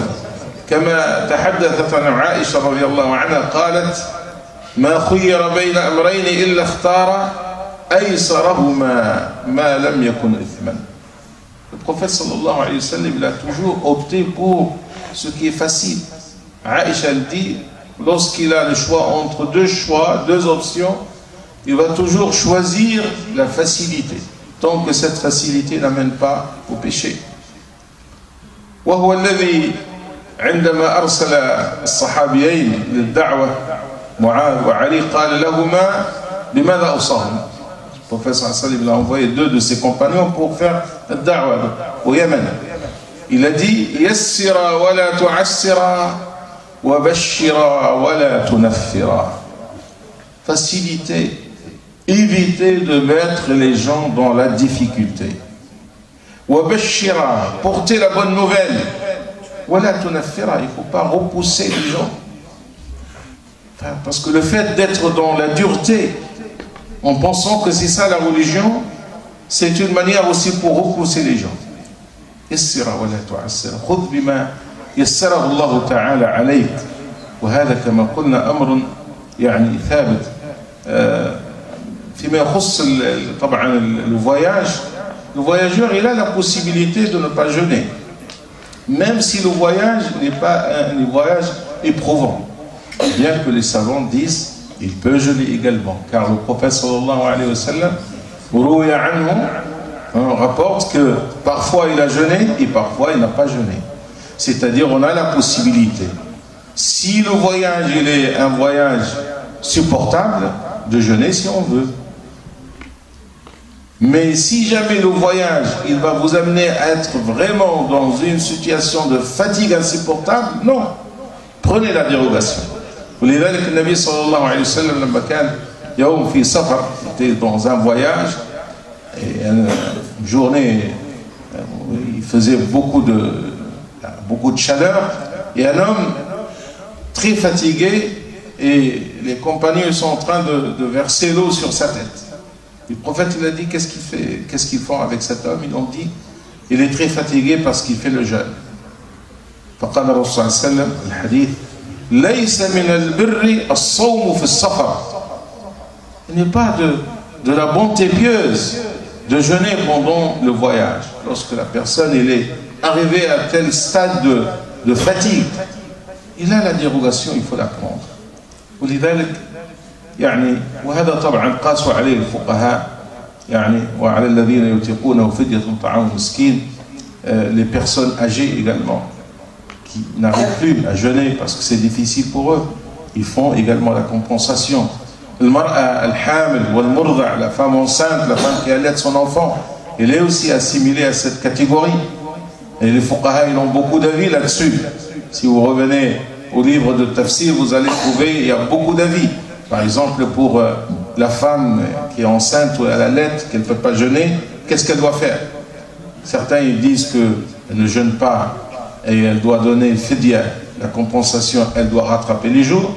كما تحدثت عن عائشة رضي الله عنها قالت ما خير بين أمرين إلا اختار أيسرهما ما لم يكن إثما. Le prophète sallallahu alayhi wa sallam il a toujours opté pour ce qui est facile. Aïcha dit lorsqu'il a le choix entre deux options, il va toujours choisir la facilité tant que cette facilité n'amène pas au péché. وهو الذي عندما أرسل الصحابيين للدعوة معاذ وعلي قال لهما لماذا أوصاهما. Le prophète sallallahu alayhi wa sallam a envoyé deux de ses compagnons pour faire la da'wah au Yémen. Il a dit yassira wa la tu'assira wa bashira wa la tunaffira. Faciliter, éviter de mettre les gens dans la difficulté. Wa bashira, porter la bonne nouvelle. Wa la tunaffira, il ne faut pas repousser les gens. Parce que le fait d'être dans la dureté en pensant que c'est ça la religion, c'est une manière aussi pour repousser les gens. يسر ولا تعسر خذ بما يسره الله تعالى عليك وهذا كما قلنا أمر يعني ثابت. فيما يخص طبعا le voyageur il a la possibilité de ne pas jeûner même si le voyage n'est pas un voyage éprouvant, bien que les savants disent il peut jeûner également, car le prophète sallallahu alayhi wa sallam rapporte que parfois il a jeûné et parfois il n'a pas jeûné. C'est-à-dire on a la possibilité, si le voyage il est un voyage supportable, de jeûner si on veut. Mais si jamais le voyage il va vous amener à être vraiment dans une situation de fatigue insupportable, non, prenez la dérogation. ولذلك النبي صلى الله عليه وسلم لما كان يوم في سفر, était dans un voyage et une journée il faisait beaucoup de chaleur et un homme très fatigué et les compagnons sont en train de verser l'eau sur sa tête. Le prophète il a dit qu'est-ce qu'ils font avec cet homme? Ils ont dit il est très fatigué parce qu'il fait le jeûne. فقال الرسول صلى الله عليه وسلم الحديث ليس من البر الصوم في السفر. Il n'est pas de la bonté pieuse de jeûner pendant le voyage. Lorsque la personne elle est arrivée à tel stade de fatigue, il a la dérogation, il faut la prendre. ولذلك يعني وهذا طبعا قاسوا عليه الفقهاء يعني وعلى الذين يطيقونه فدية طعام مسكين. Les personnes âgées également qui n'arrivent plus à jeûner parce que c'est difficile pour eux, ils font également la compensation la femme enceinte, la femme qui allait son enfant, elle est aussi assimilée à cette catégorie. Et les fuqaha, ils ont beaucoup d'avis là-dessus. Si vous revenez au livre de tafsir, vous allez trouver, il y a beaucoup d'avis. Par exemple, pour la femme qui est enceinte ou elle allait, qu'elle ne peut pas jeûner, qu'est-ce qu'elle doit faire? Certains ils disent qu'elle ne jeûne pas et elle doit donner le fidya, la compensation, elle doit rattraper les jours.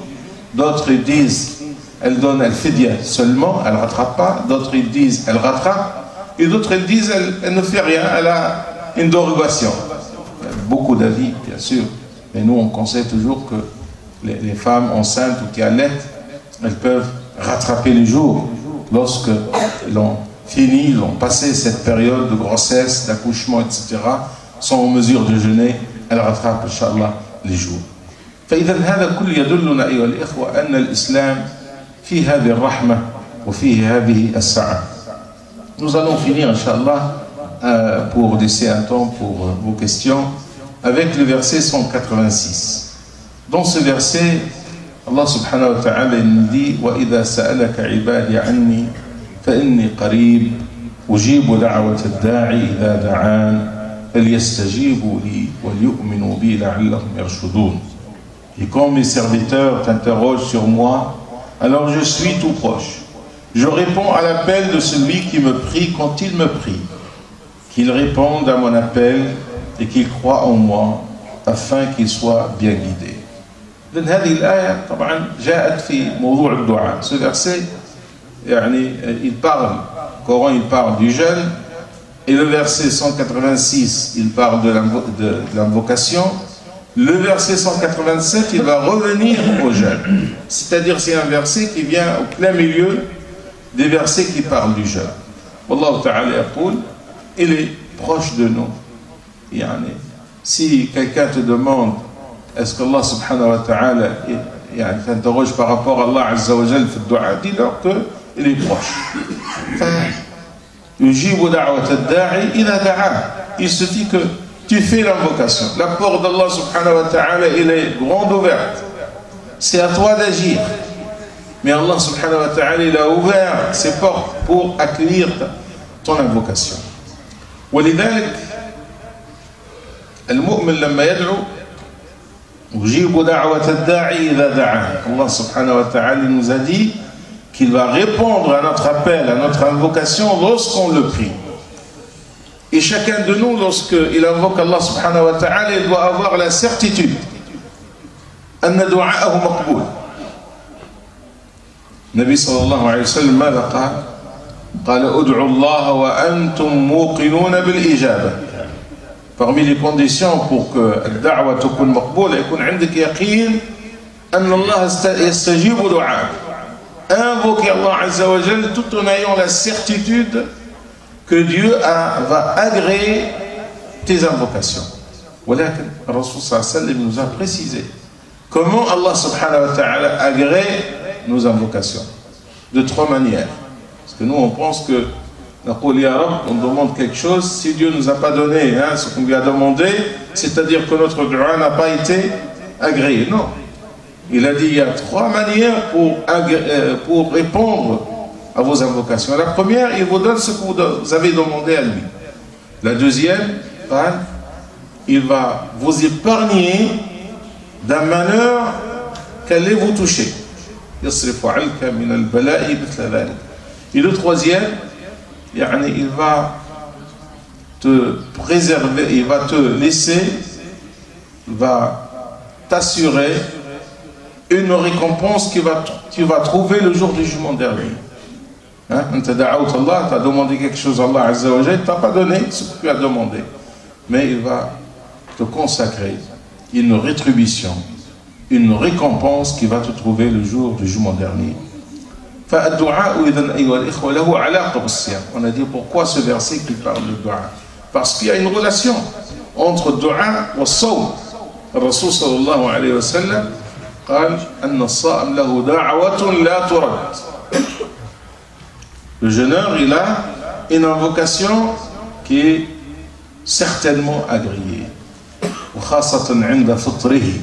D'autres ils disent elle donne le fidya seulement, elle ne rattrape pas. D'autres ils disent elle rattrape. Et d'autres ils disent elle ne fait rien, elle a une dérogation. Il y a beaucoup d'avis, bien sûr. Mais nous, on conseille toujours que les femmes enceintes ou qui allaitent, elles peuvent rattraper les jours lorsque l'on fini, l'ont passé cette période de grossesse, d'accouchement, etc., sont en mesure de jeûner, elles rattrapent, Inch'Allah, les jours. فإذا هذا كل يدلنا أيها الإخوة أن الإسلام فيه هذه الرحمة وفيه هذه السعة. Nous allons finir, Inch'Allah, pour laisser un temps pour vos questions, avec le verset 186. Dans ce verset, Allah subhanahu wa ta'ala nous dit وَإِذَا سَأَلَكَ عِبَادِي عَنِّي فإني قريب أجيب دعوة الداعي إذا دعان فليستجيبوا لي وليؤمنوا بي لعلهم يرشدون. Et quand mes serviteurs t'interrogent sur moi, alors je suis tout proche. Je réponds à l'appel de celui qui me prie quand il me prie. Qu'il réponde à mon appel et qu'il croit en moi afin qu'il soit bien guidé. لأن هذه الآية طبعا جاءت في موضوع الدعاء. Ce verset il parle, le Coran il parle du jeûne, et le verset 186 il parle de l'invocation. Le verset 187 il va revenir au jeûne, c'est-à-dire c'est un verset qui vient au plein milieu des versets qui parlent du jeûne. Wallahu ta'ala yaqul, il est proche de nous. Si quelqu'un te demande est-ce qu'Allah subhanahu wa ta'ala t'interroge par rapport à Allah azza wa jal fi le dua, dis-leur que il est proche. Il suffit que tu fais l'invocation. La porte d'Allah subhanahu wa ta'ala, elle est grande ouverte. C'est à toi d'agir. Mais Allah subhanahu wa ta'ala, il a ouvert ses portes pour accueillir ton invocation. ولذلك المؤمن لما يدعو يجيب دعوة الداعي إذا دعاه. Allah subhanahu wa ta'ala nous a dit qu'il va répondre à notre appel, à notre invocation lorsqu'on le prie. Et chacun de nous, lorsqu'il invoque Allah subhanahu wa ta'ala, il doit avoir la certitude أن دعاءه مقبول. النبي صلى الله عليه وسلم ماذا قال؟ قال ادعوا الله وأنتم موقنون بالإجابة. Parmi les conditions pour que الدعوة تكون مقبولة يكون عندك يقين أن الله يستجيب دعاءك. Invoquer Allah Azza wa Jal tout en ayant la certitude que Dieu va agréer tes invocations. ولكن الرسول صلى الله عليه وسلم nous a précisé comment Allah subhanahu wa ta'ala agrée nos invocations. De trois manières. Parce que nous on pense que on demande quelque chose, si Dieu ne nous a pas donné ce qu'on lui a demandé, c'est-à-dire que notre dua n'a pas été agréé. Non. Il a dit il y a trois manières pour répondre à vos invocations. La première, il vous donne ce que vous avez demandé à lui. La deuxième, il va vous épargner d'un malheur qu'allait vous toucher. Et le troisième, il va te préserver, il va te laisser, il va t'assurer une récompense que tu vas trouver le jour du jugement dernier. Tu as demandé quelque chose à Allah Azza wa Jal, tu n'as pas donné ce que tu as demandé. Mais il va te consacrer une rétribution, une récompense qui va te trouver le jour du jugement dernier. On a dit pourquoi ce verset qui parle de dua? Parce qu'il y a une relation entre dua et sawm. Le Rasul sallallahu alayhi wa sallam قال أن الصائم له دعوة لا ترد. Le jeûneur, il a une invocation qui est certainement agréée. وخاصة عند فطره,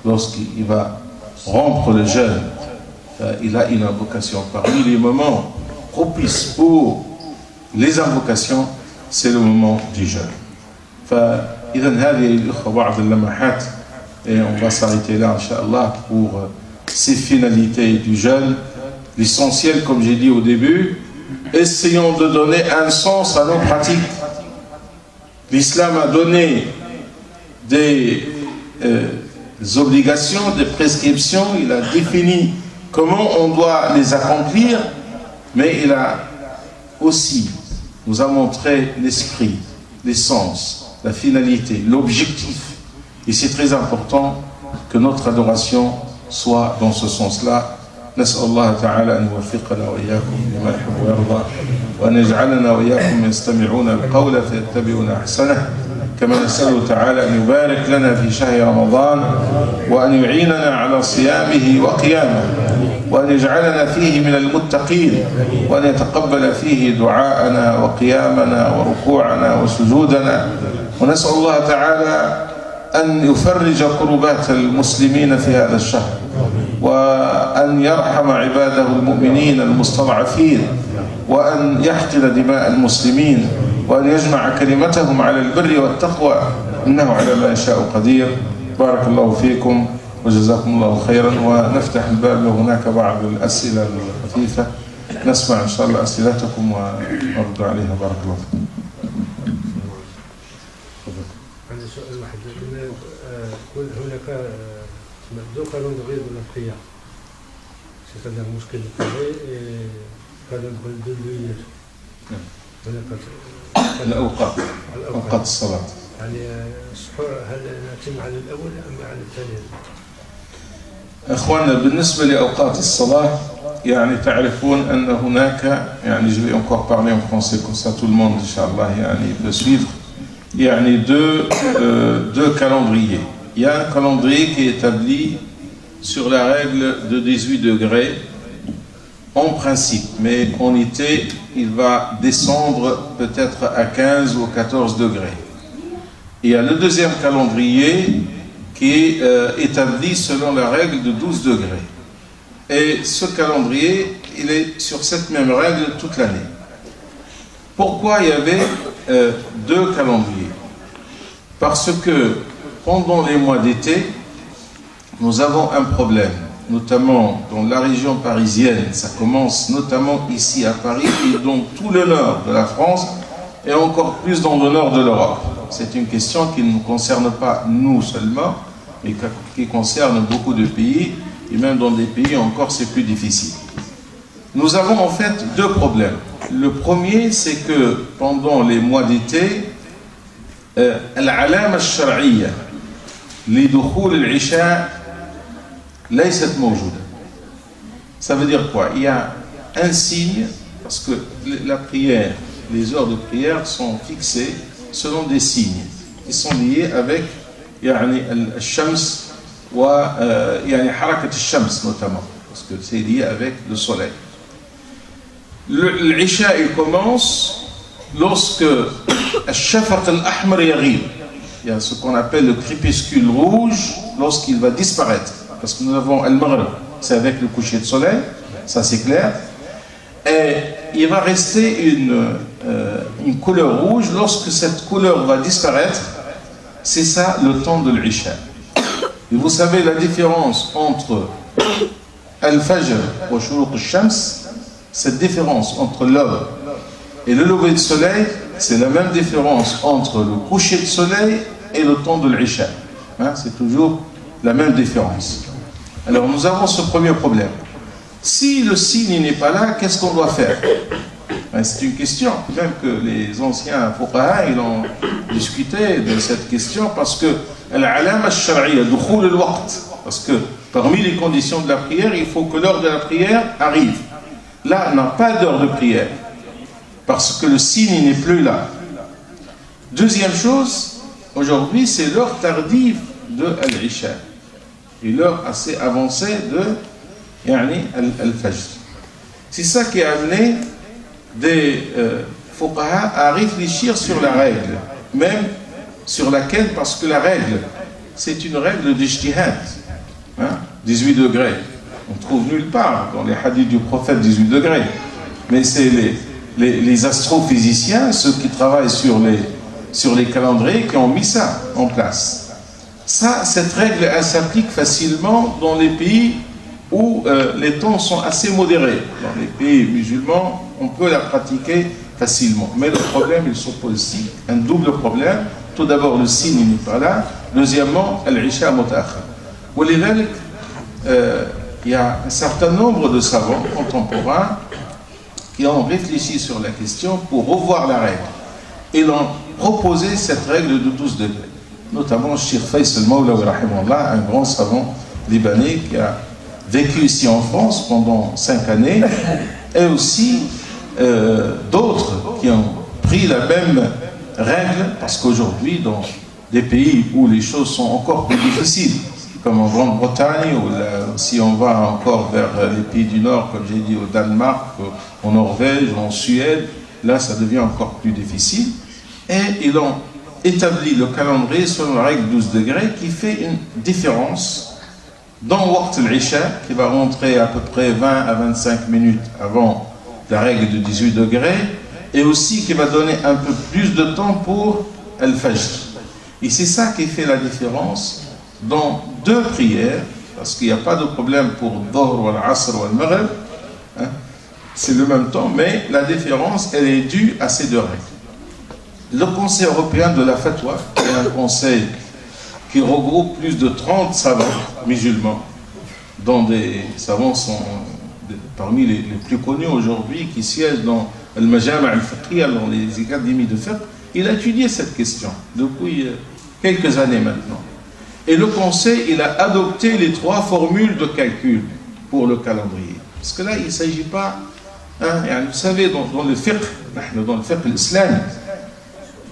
lorsqu'il va rompre le jeûne. il a une invocation. Parmi les moments propices pour les invocations, c'est le moment du jeûne. فإذا هذه الأخوة بعض اللمحات et on va s'arrêter là Inch'Allah pour ces finalités du jeûne. L'essentiel, comme j'ai dit au début, essayons de donner un sens à nos pratiques. L'islam a donné des obligations, des prescriptions, il a défini comment on doit les accomplir, mais il a aussi nous a montré l'esprit, l'essence, la finalité, l'objectif. Et c'est très important que notre adoration soit dans ce sens-là. نسأل الله تعالى أن يوفقنا وإياكم لما يحب ويرضى وأن يجعلنا وإياكم يستمعون القول فيتبعون أحسنه كما نسأله تعالى أن يبارك لنا في شهر رمضان وأن يعيننا على صيامه وقيامه وأن يجعلنا فيه من المتقين وأن يتقبل فيه دعاءنا وقيامنا وركوعنا وسجودنا ونسأل الله تعالى أن يفرج كربات المسلمين في هذا الشهر وأن يرحم عباده المؤمنين المستضعفين وأن يحقن دماء المسلمين وأن يجمع كلمتهم على البر والتقوى إنه على ما يشاء قدير. بارك الله فيكم وجزاكم الله خيرا. ونفتح الباب لو هناك بعض الأسئلة الخفيفة نسمع إن شاء الله أسئلتكم ونرد عليها. بارك الله فيكم. عندي سؤال واحد. هناك دو calendrier de la prière, c'est-à-dire مشكل القضاء calendrier de l'huile. أوقات الصلاة. يعني السحور هل نتم على الأول أم على الثاني؟ إخواننا بالنسبة لأوقات الصلاة يعني تعرفون أن هناك يعني je vais encore parler en français comme ça tout le monde Inch'Allah يعني peut suivre يعني deux calendriers. Il y a un calendrier qui est établi sur la règle de 18 degrés en principe, mais en été, il va descendre peut-être à 15 ou 14 degrés. Il y a le deuxième calendrier qui est établi selon la règle de 12 degrés. Et ce calendrier, il est sur cette même règle toute l'année. Pourquoi il y avait deux calendriers? Parce que pendant les mois d'été, nous avons un problème, notamment dans la région parisienne. Ça commence notamment ici à Paris et dans tout le nord de la France et encore plus dans le nord de l'Europe. C'est une question qui ne nous concerne pas nous seulement, mais qui concerne beaucoup de pays, et même dans des pays encore c'est plus difficile. Nous avons en fait deux problèmes. Le premier, c'est que pendant les mois d'été, العلامة الشرعية لدخول العشاء ليست موجودة. Ça veut dire quoi? Il y a un signe, parce que la prière, les heures de prière sont fixées selon des signes qui sont liés avec يعني الشمس ويعني حركة الشمس notamment, parce que c'est lié avec le soleil. L'Isha il commence lorsque الشفق الأحمر يغيب. Il y a ce qu'on appelle le crépuscule rouge lorsqu'il va disparaître. Parce que nous avons Al-Maghrib, c'est avec le coucher de soleil, ça c'est clair. Et il va rester une couleur rouge. Lorsque cette couleur va disparaître, c'est ça le temps de l'Isha. Et vous savez la différence entre Al-Fajr et Shuruq al-Shams, cette différence entre l'aube et le lever de soleil, c'est la même différence entre le coucher de soleil et le temps de l'Isha. Hein, c'est toujours la même différence. Alors nous avons ce premier problème. Si le signe n'est pas là, qu'est-ce qu'on doit faire? C'est une question, même que les anciens fuqaha, ils ont discuté de cette question, parce que al-alama al-shar'iyya, dukhul al-waqt, parce que parmi les conditions de la prière, il faut que l'heure de la prière arrive. Là, on n'a pas d'heure de prière, parce que le signe n'est plus là. Deuxième chose, aujourd'hui, c'est l'heure tardive de Al-Isha, et l'heure assez avancée de Al-Fajr. C'est ça qui a amené des fuqaha à réfléchir sur la règle, même sur laquelle, parce que la règle, c'est une règle d'ijtihad, 18 degrés. On ne trouve nulle part dans les hadiths du prophète 18 degrés. Mais c'est les astrophysiciens, ceux qui travaillent sur les calendriers, qui ont mis ça en place. Ça, cette règle, elle s'applique facilement dans les pays où les temps sont assez modérés. Dans les pays musulmans, on peut la pratiquer facilement. Mais le problème, il s'oppose ici, un double problème. Tout d'abord, le signe n'est pas là. Deuxièmement, al-isha mutaakhir. Il y a un certain nombre de savants contemporains qui ont réfléchi sur la question pour revoir la règle. Ils ont proposé cette règle de 12 degrés. Notamment Cheikh Faisal Mawlawi rahimahullah, un grand savant libanais qui a vécu ici en France pendant 5 années, et aussi d'autres qui ont pris la même règle, parce qu'aujourd'hui, dans des pays où les choses sont encore plus difficiles, comme en Grande-Bretagne, ou si on va encore vers les pays du Nord, comme j'ai dit, au Danemark, en Norvège, en Suède, là ça devient encore plus difficile. Et ils ont établi le calendrier selon la règle 12 degrés qui fait une différence dans Waqt al-Isha, qui va rentrer à peu près 20 à 25 minutes avant la règle de 18 degrés, et aussi qui va donner un peu plus de temps pour Al-Fajr. Et c'est ça qui fait la différence dans 2 prières, parce qu'il n'y a pas de problème pour Dhuhr ou Al-Asr ou Al-Maghrib, hein, c'est le même temps, mais la différence, elle est due à ces 2 règles. Le Conseil européen de la Fatwa, qui est un conseil qui regroupe plus de 30 savants musulmans, dont des savants sont parmi les plus connus aujourd'hui, qui siègent dans Al-Majama' al-Fiqhiyya, dans les académies de fiqh. Il a étudié cette question depuis quelques années maintenant. Et le Conseil, il a adopté les 3 formules de calcul pour le calendrier. Parce que là, il ne s'agit pas, hein, vous savez, dans le fiqh, dans le fiqh l'islam,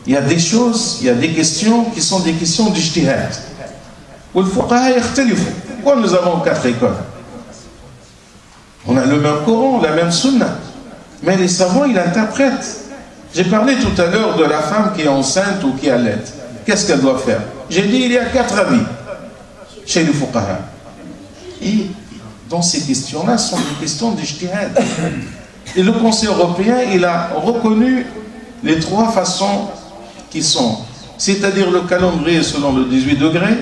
il y a des choses, il y a des questions qui sont des questions d'ijtihad. Où le fuqaha yakhtalifou. Pourquoi nous avons 4 écoles? On a le même Coran, la même sunna. Mais les savants, ils interprètent. J'ai parlé tout à l'heure de la femme qui est enceinte ou qui allait. Qu'est-ce qu'elle doit faire? J'ai dit, il y a 4 avis chez les fuqaha. Et dans ces questions-là, ce sont des questions d'ijtihad. Et le Conseil européen, il a reconnu les 3 façons qui sont, c'est-à-dire le calendrier selon le 18 degrés,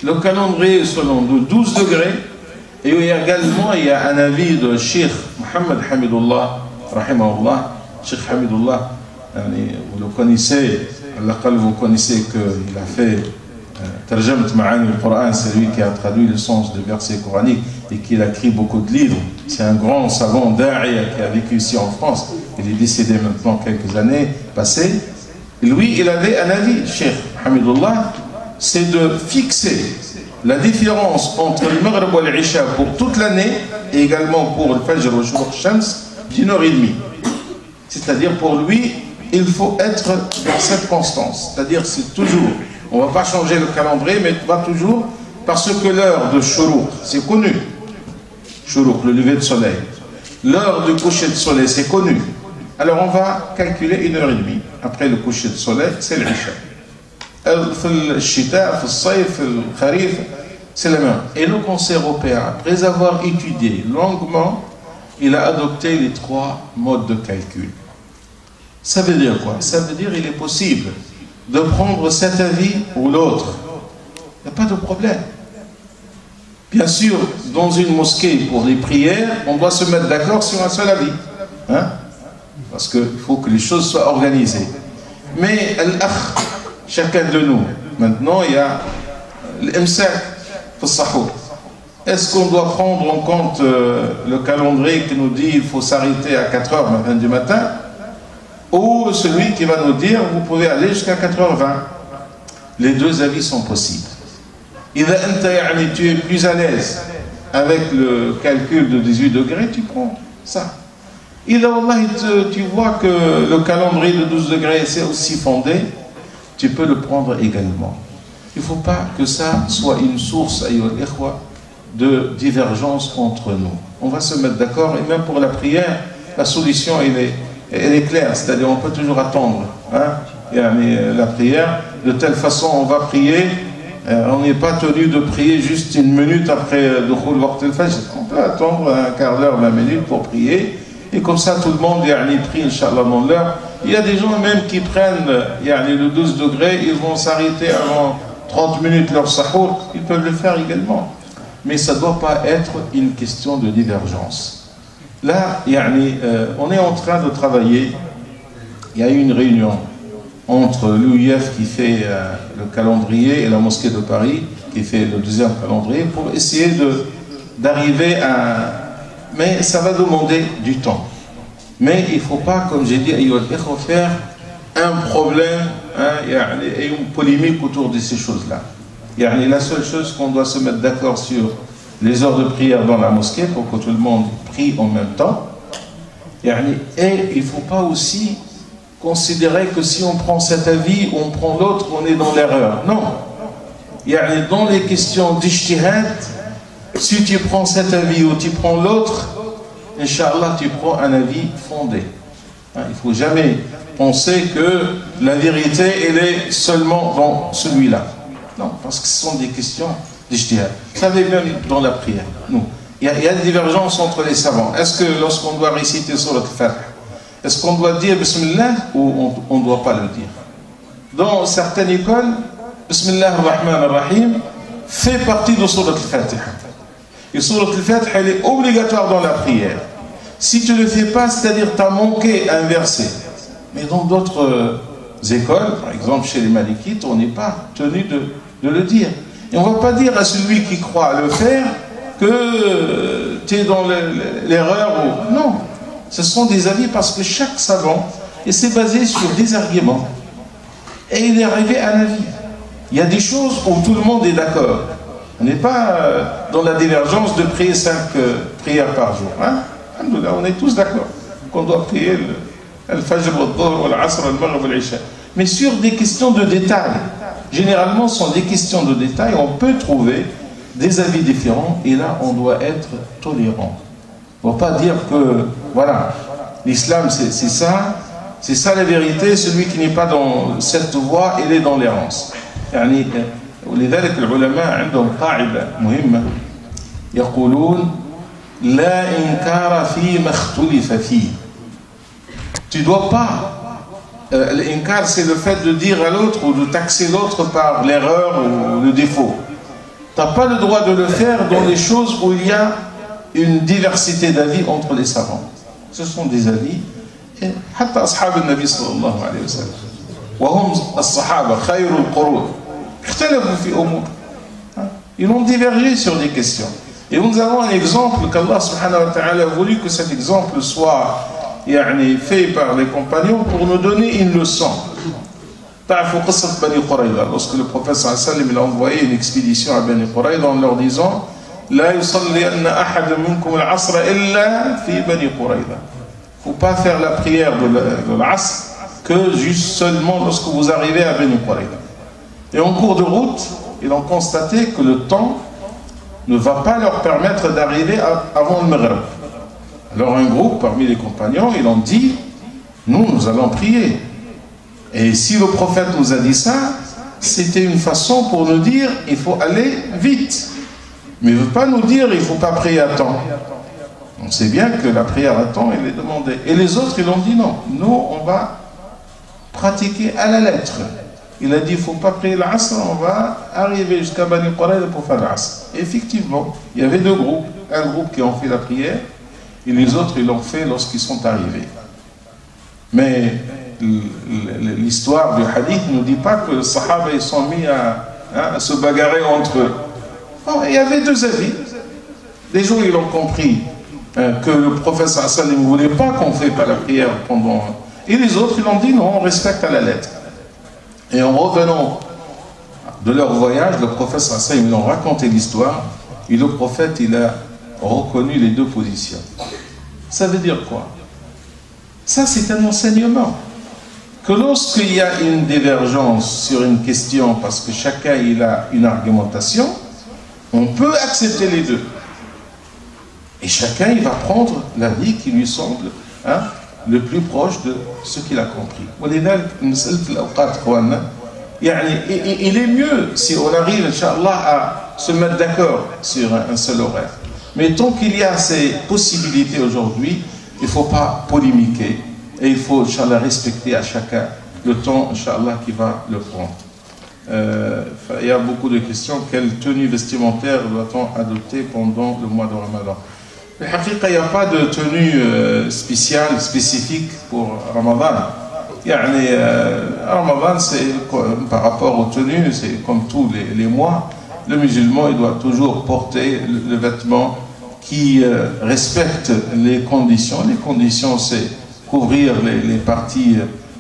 le calendrier selon le 12 degrés, et également il y a un avis de Cheikh Mohammed Hamidullah, rahimahullah. Cheikh Hamidullah, vous le connaissez, vous connaissez qu'il a fait Tarjamat Ma'ani al-Qur'an, c'est lui qui a traduit le sens des versets coraniques et qui a écrit beaucoup de livres. C'est un grand savant da'iya qui a vécu ici en France. Il est décédé maintenant quelques années passées. Lui, il avait un avis, Cheikh Hamidullah, c'est de fixer la différence entre le Maghrib et l'Isha pour toute l'année et également pour le Fajr et le Shuruq Shams d'1h30. C'est-à-dire pour lui, il faut être dans cette constance. C'est-à-dire c'est toujours, on ne va pas changer le calendrier, mais on va toujours, parce que l'heure de Shuruq, c'est connu. Shuruq, le lever de soleil. L'heure du coucher de soleil, c'est connu. Alors on va calculer 1h30. Après le coucher de soleil, c'est l'Isha. Le Shita, le Sayf, le Kharif, c'est la même. Et le Conseil européen, après avoir étudié longuement, il a adopté les 3 modes de calcul. Ça veut dire quoi? Ça veut dire qu'il est possible de prendre cet avis ou l'autre. Il n'y a pas de problème. Bien sûr, dans une mosquée, pour les prières, on doit se mettre d'accord sur un seul avis. Hein? Parce qu'il faut que les choses soient organisées. Mais chacun de nous, maintenant, il y a l'imsak fi sahur. Est-ce qu'on doit prendre en compte le calendrier qui nous dit qu'il faut s'arrêter à 4h du matin, ou celui qui va nous dire vous pouvez aller jusqu'à 4h20? Les 2 avis sont possibles. Tu es plus à l'aise avec le calcul de 18 degrés, tu prends ça. Tu vois que le calendrier de 12 degrés c'est aussi fondé, tu peux le prendre également. Il ne faut pas que ça soit une source de divergence entre nous. On va se mettre d'accord, et même pour la prière, la solution elle est claire, c'est-à-dire on peut toujours attendre, hein, la prière, de telle façon on va prier On n'est pas tenu de prier juste une minute après Dukhul Waqt al-Fajr. On peut attendre un quart d'heure, 20 minutes pour prier. Et comme ça, tout le monde prie, Inch'Allah, dans l'heure. Il y a des gens même qui prennent le 12 degrés, ils vont s'arrêter avant 30 minutes leur sahour. Ils peuvent le faire également. Mais ça ne doit pas être une question de divergence. Là, on est en train de travailler. Il y a eu une réunion entre l'UIF qui fait le calendrier et la mosquée de Paris qui fait le deuxième calendrier pour essayer d'arriver à... Mais ça va demander du temps. Mais il ne faut pas, comme j'ai dit, faire un problème et une polémique autour de ces choses-là. La seule chose qu'on doit se mettre d'accord sur les heures de prière dans la mosquée pour que tout le monde prie en même temps. Et il ne faut pas aussi considérer que si on prend cet avis ou on prend l'autre, on est dans l'erreur. Non. Dans les questions d'ijtihad, si tu prends cet avis ou tu prends l'autre, Inch'Allah, tu prends un avis fondé. Il ne faut jamais penser que la vérité, elle est seulement dans celui-là. Non, parce que ce sont des questions d'ijtihad. Vous savez, même dans la prière, il y a une divergence entre les savants. Est-ce que lorsqu'on doit réciter Surat al-Fatiha, est-ce qu'on doit dire Bismillah ou on ne doit pas le dire? Dans certaines écoles, Bismillah ar-Rahman ar-Rahim fait partie de Surat al-Fatiha. Et Surat al-Fatiha, elle est obligatoire dans la prière. Si tu ne le fais pas, c'est-à-dire tu as manqué un verset. Mais dans d'autres écoles, par exemple chez les Malikites, on n'est pas tenu de le dire. Et on ne va pas dire à celui qui croit à le faire que tu es dans l'erreur. Non, ce sont des avis parce que chaque savant, et c'est basé sur des arguments. Et il est arrivé à un avis. Il y a des choses où tout le monde est d'accord. On n'est pas dans la divergence de prier 5 prières par jour. On est tous d'accord qu'on doit prier le Fajr, le Dhuhr, le Asr, le Maghrib, l'Isha. Mais sur des questions de détail, généralement ce sont des questions de détail, on peut trouver des avis différents et là on doit être tolérant. On ne va pas dire que voilà, l'islam c'est ça la vérité, celui qui n'est pas dans cette voie, il est dans l'errance. ولذلك العلماء عندهم قاعدة مهمة يقولون لا إنكار فيما اختلف فيه. Tu ne dois pas. L'inkar, c'est le fait de dire à l'autre ou de taxer l'autre par l'erreur ou le défaut. Tu n'as pas le droit de le faire dans les choses où il y a une diversité d'avis entre les savants. Ce sont des avis. حتى أصحاب النبي صلى الله عليه وسلم وهم الصحابة خير القرون اختلفوا في أمور. Ils ont divergé sur des questions. Et nous avons un exemple qu'Allah subhanahu wa ta'ala a voulu que cet exemple soit fait par les compagnons pour nous donner une leçon. Lorsque le prophète sallallahu alayhi wa sallam a envoyé une expédition à Bani Qurayza en leur disant لا يصلين أحد منكم العصر إلا في بني قريظة. Il ne faut pas faire la prière de l'Asr que juste seulement lorsque vous arrivez à Bani Qurayza. Et en cours de route, ils ont constaté que le temps ne va pas leur permettre d'arriver avant le Maghrib. Alors un groupe parmi les compagnons, ils ont dit, nous allons prier. Et si le prophète nous a dit ça, c'était une façon pour nous dire, il faut aller vite. Mais il ne veut pas nous dire, il ne faut pas prier à temps. On sait bien que la prière à temps, elle est demandée. Et les autres, ils ont dit non, nous, on va pratiquer à la lettre. Il a dit, il ne faut pas prier l'Asr, on va arriver jusqu'à Bani Qurayza pour faire l'Asr. Effectivement, il y avait deux groupes. Un groupe qui ont fait la prière, et les autres, ils l'ont fait lorsqu'ils sont arrivés. Mais l'histoire du hadith ne nous dit pas que les Sahaba ils sont mis à se bagarrer entre eux. Non, il y avait deux avis. Les gens, ils ont compris que le prophète sallallahu alayhi wa sallam ne voulait pas qu'on ne fait pas la prière pendant... Et les autres, ils ont dit non, on respecte à la lettre. Et en revenant de leur voyage, le prophète sallallahu alayhi wa sallam, ils ont raconté l'histoire, et le prophète, il a reconnu les deux positions. Ça veut dire quoi? Ça, c'est un enseignement. Que lorsqu'il y a une divergence sur une question, parce que chacun il a une argumentation, on peut accepter les deux. Et chacun, il va prendre l'avis qui lui semble le plus proche de ce qu'il a compris. il est mieux si on arrive, Inch'Allah, à se mettre d'accord sur un seul horaire. Mais tant qu'il y a ces possibilités aujourd'hui, il ne faut pas polémiquer et il faut, Inch'Allah, respecter à chacun le temps, Inch'Allah, qui va le prendre. Il y a beaucoup de questions. Quelle tenue vestimentaire doit-on adopter pendant le mois de Ramadan? Il n'y a pas de tenue spéciale, spécifique pour Ramadan. Ramadan, par rapport aux tenues, c'est comme tous les mois. Le musulman, il doit toujours porter le vêtement qui respecte les conditions. Les conditions, c'est couvrir les parties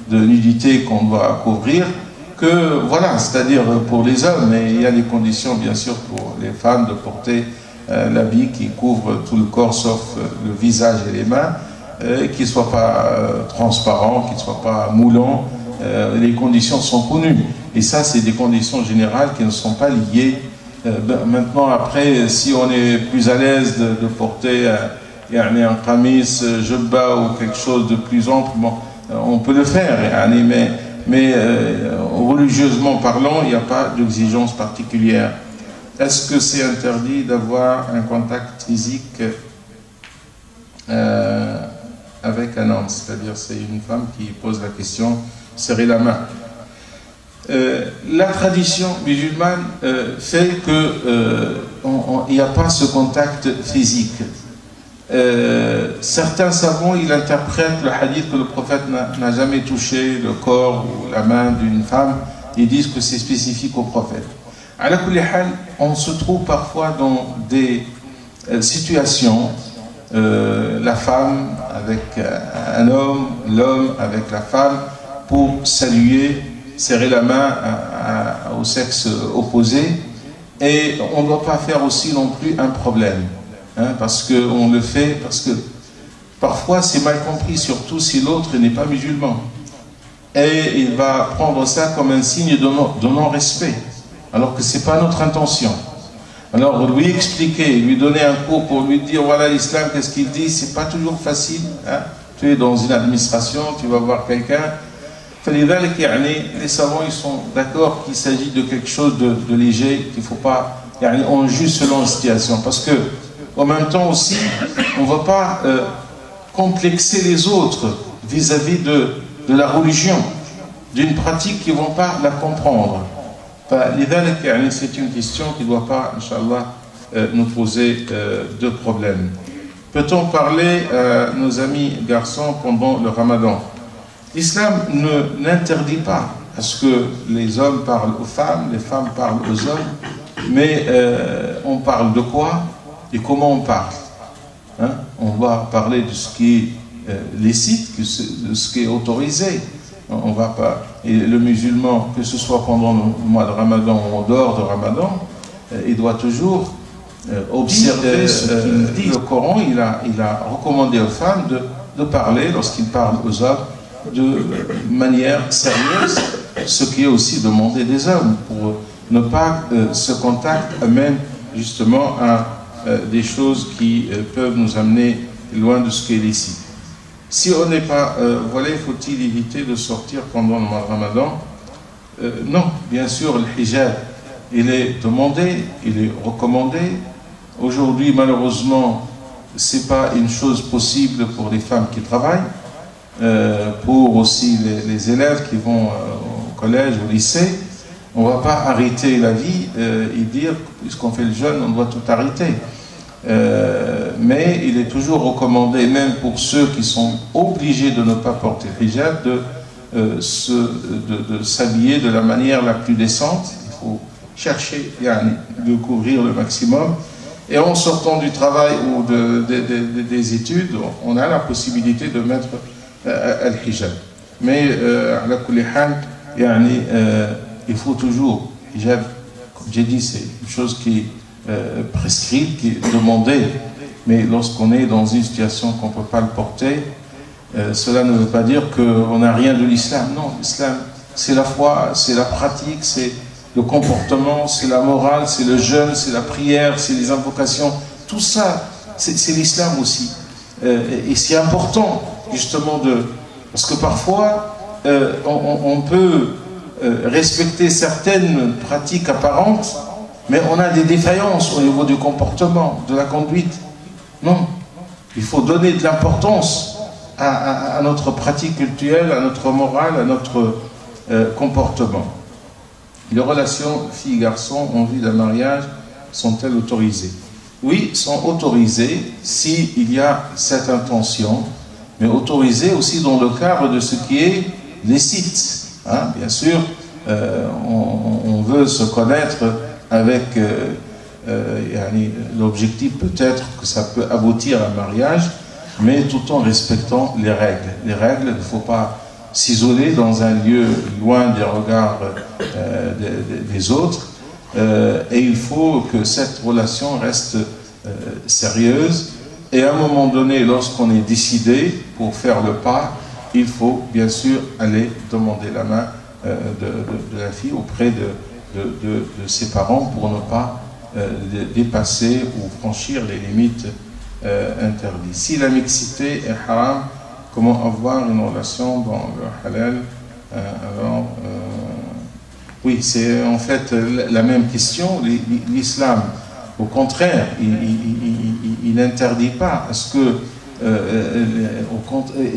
de nudité qu'on doit couvrir. Voilà, c'est-à-dire pour les hommes, mais il y a des conditions, bien sûr, pour les femmes de porter l'habit qui couvre tout le corps sauf le visage et les mains, qui ne soit pas transparent, qui ne soit pas moulant. Les conditions sont connues. Et ça, c'est des conditions générales qui ne sont pas liées. Maintenant, après, si on est plus à l'aise de porter un qamis, jubba ou quelque chose de plus ample, bon, on peut le faire. Mais religieusement parlant, il n'y a pas d'exigence particulière. Est-ce que c'est interdit d'avoir un contact physique avec un homme? C'est-à-dire, c'est une femme qui pose la question, serrer la main. La tradition musulmane fait qu'il n'y a pas ce contact physique. Certains savants, ils interprètent le hadith que le prophète n'a jamais touché le corps ou la main d'une femme. Ils disent que c'est spécifique au prophète. Ala kulli hal, on se trouve parfois dans des situations, la femme avec un homme, l'homme avec la femme, pour saluer, serrer la main au sexe opposé. Et on ne doit pas faire aussi non plus un problème. Parce qu'on le fait, parce que parfois c'est mal compris, surtout si l'autre n'est pas musulman. Et il va prendre ça comme un signe de non-respect, alors que ce n'est pas notre intention. Alors lui expliquer, lui donner un cours pour lui dire voilà l'islam, qu'est-ce qu'il dit, c'est pas toujours facile. Tu es dans une administration, tu vas voir quelqu'un. Les savants ils sont d'accord qu'il s'agit de quelque chose de léger, qu'il ne faut pas, on juge selon la situation. Parce que en même temps aussi, on ne va pas complexer les autres vis-à-vis de la religion, d'une pratique qu'ils ne vont pas la comprendre. C'est une question qui ne doit pas, Inch'Allah, nous poser de problème. Peut-on parler à nos amis garçons pendant le Ramadan? L'islam n'interdit pas à ce que les hommes parlent aux femmes, les femmes parlent aux hommes, mais on parle de quoi et comment on parle. On va parler de ce qui est licite, de ce qui est autorisé. On va pas. Et le musulman, que ce soit pendant le mois de Ramadan ou en dehors de Ramadan, il doit toujours observer ce qu'il dit. Le Coran, il a recommandé aux femmes de parler, lorsqu'il parle aux hommes, de manière sérieuse, ce qui est aussi demandé des hommes, pour ne pas ce contact amène justement à des choses qui peuvent nous amener loin de ce qui est licite. Si on n'est pas voilé, faut-il éviter de sortir pendant le mois de Ramadan? Non, bien sûr, le hijab, il est demandé, il est recommandé. Aujourd'hui, malheureusement, ce n'est pas une chose possible pour les femmes qui travaillent, pour aussi les élèves qui vont au collège, au lycée. On ne va pas arrêter la vie et dire, puisqu'on fait le jeûne, on doit tout arrêter. Mais il est toujours recommandé, même pour ceux qui sont obligés de ne pas porter hijab, de s'habiller de la manière la plus décente. Il faut chercher de couvrir le maximum. Et en sortant du travail ou des études, on a la possibilité de mettre al-hijab. Mais à la kulli hal, il faut toujours, hijab, comme j'ai dit, c'est une chose qui est prescrite, qui est demandée. Mais lorsqu'on est dans une situation qu'on ne peut pas le porter, cela ne veut pas dire qu'on n'a rien de l'islam. Non, l'islam, c'est la foi, c'est la pratique, c'est le comportement, c'est la morale, c'est le jeûne, c'est la prière, c'est les invocations. Tout ça, c'est l'islam aussi. Et c'est important, justement, parce que parfois, on peut respecter certaines pratiques apparentes, mais on a des défaillances au niveau du comportement, de la conduite. Non, il faut donner de l'importance à notre pratique culturelle, à notre morale, à notre comportement. Les relations filles-garçons en vue d'un mariage sont-elles autorisées? Oui, sont autorisées s'il y a cette intention, mais autorisées aussi dans le cadre de ce qui est licite. Hein? Bien sûr, on veut se connaître avec l'objectif peut-être que ça peut aboutir à un mariage, mais tout en respectant les règles. Les règles, il ne faut pas s'isoler dans un lieu loin des regards des autres, et il faut que cette relation reste sérieuse, et à un moment donné, lorsqu'on est décidé pour faire le pas, il faut bien sûr aller demander la main de la fille auprès de ses parents pour ne pas dépasser ou franchir les limites interdites. Si la mixité est haram, comment avoir une relation dans le halal? Oui, c'est en fait la même question. L'islam, au contraire, il n'interdit pas. Est-ce que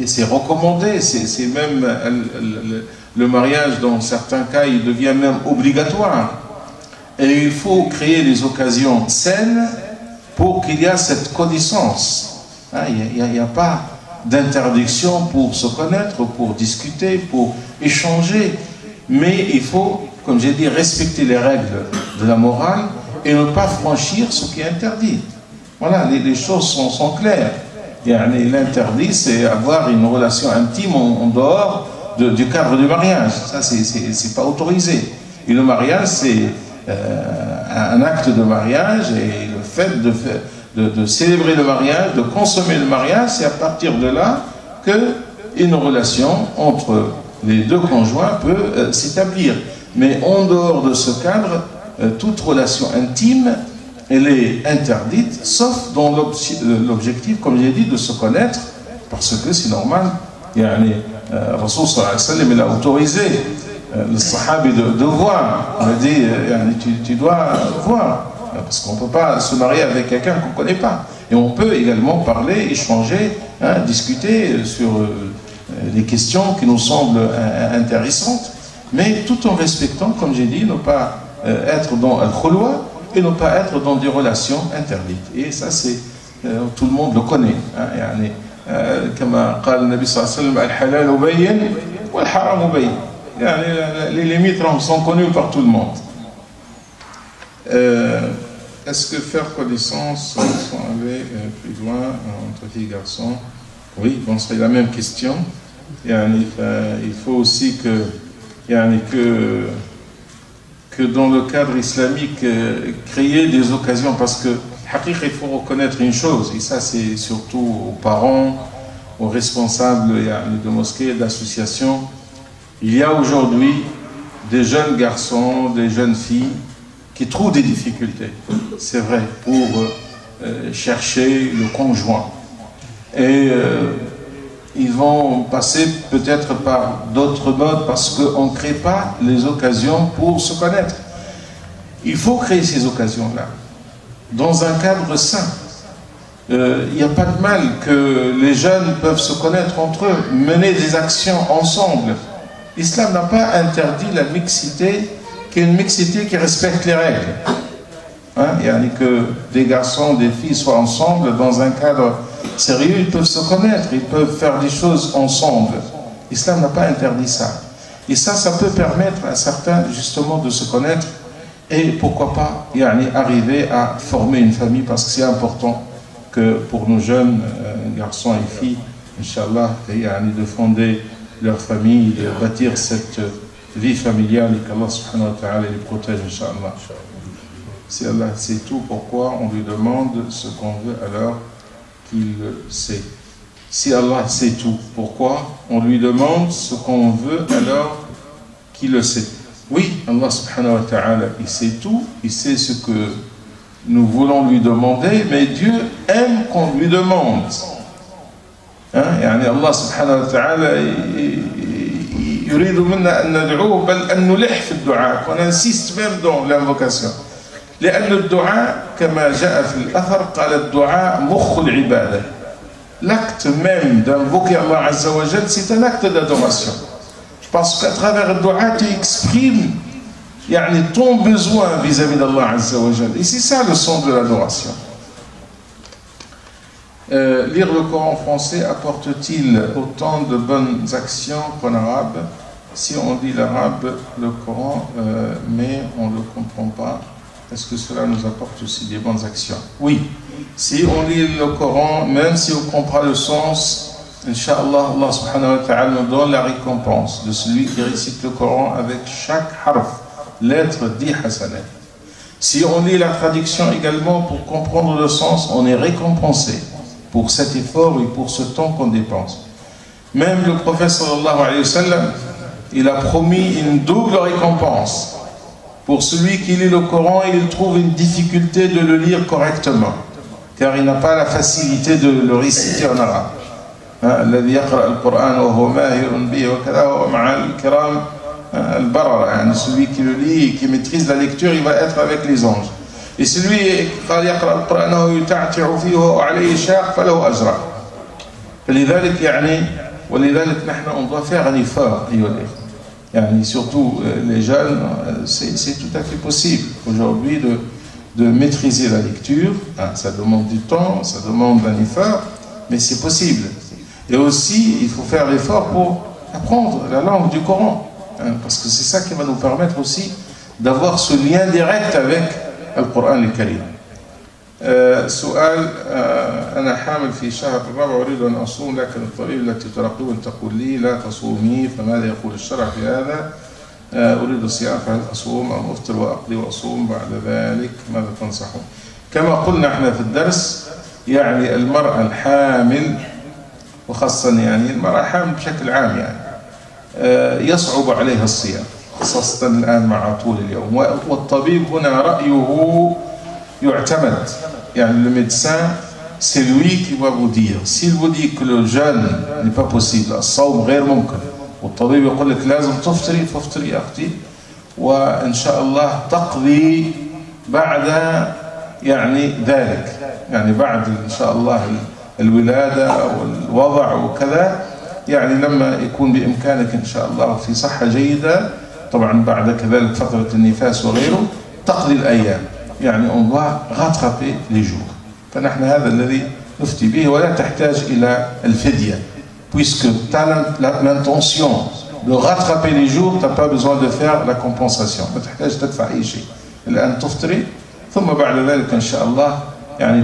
c'est recommandé? C'est même le mariage, dans certains cas, il devient même obligatoire. Et il faut créer des occasions saines pour qu'il y ait cette connaissance. Il n'y a pas d'interdiction pour se connaître, pour discuter, pour échanger. Mais il faut, comme j'ai dit, respecter les règles de la morale et ne pas franchir ce qui est interdit. Voilà, les choses sont claires. L'interdit, c'est avoir une relation intime en dehors du cadre du mariage. Ça, c'est pas autorisé. Et le mariage, c'est un acte de mariage, et le fait de célébrer le mariage, de consommer le mariage, c'est à partir de là qu'une relation entre les deux conjoints peut s'établir. Mais en dehors de ce cadre, toute relation intime, elle est interdite, sauf dans l'objectif, comme j'ai dit, de se connaître, parce que c'est normal. Rasoul sallallahu alayhi wa sallam, il a autorisé le sahabi de voir. On a dit, tu dois voir, parce qu'on ne peut pas se marier avec quelqu'un qu'on ne connaît pas. Et on peut également parler, échanger, discuter sur les questions qui nous semblent intéressantes, mais tout en respectant, comme j'ai dit, ne pas être dans al-khulwa et ne pas être dans des relations interdites. Et ça, c'est tout le monde le connaît. كما قال النبي صلى الله عليه وسلم الحلال بين والحرام بين. Les limites sont connues par tout le monde. Est-ce que faire connaissance sans aller plus loin entre filles et garçons? Oui, bon, c'est la même question. Il faut aussi que dans le cadre islamique, créer des occasions, parce que il faut reconnaître une chose, et ça c'est surtout aux parents, aux responsables de mosquées, d'associations. Il y a aujourd'hui des jeunes garçons, des jeunes filles qui trouvent des difficultés, c'est vrai, pour chercher le conjoint. Et ils vont passer peut-être par d'autres modes parce qu'on ne crée pas les occasions pour se connaître. Il faut créer ces occasions-là dans un cadre sain. Il n'y a pas de mal que les jeunes peuvent se connaître entre eux, mener des actions ensemble. L'islam n'a pas interdit la mixité, qui est une mixité qui respecte les règles. Il y a que des garçons, des filles soient ensemble dans un cadre sérieux, ils peuvent se connaître, ils peuvent faire des choses ensemble. L'islam n'a pas interdit ça. Et ça peut permettre à certains justement de se connaître et pourquoi pas arriver à former une famille, parce que c'est important que pour nos jeunes garçons et filles, Inch'Allah, de fonder leur famille, de bâtir cette vie familiale et qu'Allah subhanahu wa ta'ala les protège, Inch'Allah. Si Allah sait tout, pourquoi on lui demande ce qu'on veut alors qu'il le sait? Si Allah sait tout, pourquoi on lui demande ce qu'on veut alors qu'il le sait? Oui, Allah subhanahu wa ta'ala, il sait tout, il sait ce que nous voulons lui demander, mais Dieu aime qu'on lui demande. Allah subhanahu wa ta'ala, يريد منا أن ندعوه بل أن نلح في الدعاء وننسيست même dans l'invocation لأن الدعاء كما جاء في الأثر قال الدعاء مخ العبادة. L'acte même d'invoquer Allah Azza wa Jal, c'est un acte d'adoration. Parce qu'à travers le dua, tu exprimes ton besoin vis-à-vis d'Allah Azza wa Jal. Et c'est ça le sens de l'adoration. Lire le Coran en français apporte-t-il autant de bonnes actions qu'en arabe? Si on lit l'arabe, le Coran, mais on ne le comprend pas, est-ce que cela nous apporte aussi des bonnes actions? Oui. Si on lit le Coran, même si on comprend le sens, Inch'Allah, Allah subhanahu wa ta'ala nous donne la récompense de celui qui récite le Coran avec chaque harf, lettre, 10 hasanat. Si on lit la traduction également pour comprendre le sens, on est récompensé pour cet effort et pour ce temps qu'on dépense. Même le prophète sallallahu alayhi wa sallam, il a promis une double récompense pour celui qui lit le Coran et il trouve une difficulté de le lire correctement, car il n'a pas la facilité de le réciter en arabe. الذي يقرأ القرآن وهو ماهر به وكذا وهو مع الكرام البررة. celui qui le lit et qui maîtrise la lecture, il va être avec les anges. Et celui qui يقرأ القرآن وهو يتعتع فيه وهو عليه شاق فله أجر. ولذلك نحن on doit faire un effort أيها الإخوة. surtout les jeunes, c'est tout à fait possible aujourd'hui de maîtriser la lecture. Ça demande du temps, ça demande un effort, mais c'est possible. Et aussi, il faut faire l'effort pour apprendre la langue du Coran, parce que c'est ça qui va nous permettre aussi d'avoir ce lien direct avec le Coran الكريم. سؤال أنا حامل في شهر الرابع أريد أن أصوم لكن الطبيب التي تراقبني تقول لي لا تصومي فماذا يقول الشرع في هذا؟ أريد الصيام فهل أصوم أم أفطر وأقضي وأصوم بعد ذلك ماذا تنصحون؟ كما قلنا احنا في الدرس المرأة الحامل وخاصة المرأة حامل بشكل عام يصعب عليها الصيام خاصة الآن مع طول اليوم والطبيب هنا رأيه يعتمد le médecin c'est lui qui va vous dire s'il vous dit que le jeûne n'est pas possible الصوم غير ممكن والطبيب يقول لك لازم تفطري فافطري أختي وإن شاء الله تقضي بعد ذلك بعد إن شاء الله الولادة أو الوضع وكذا لما يكون بإمكانك إن شاء الله في صحة جيدة طبعا بعد كذلك فترة النفاس وغيره تقضي الأيام on doit rattraper les jours فنحن هذا الذي نفتي به ولا تحتاج إلى الفدية puisque tu as l'intention de rattraper les jours tu n'as pas besoin de faire la compensation ما تحتاج تدفع أي شيء الآن تفطري ثم بعد ذلك إن شاء الله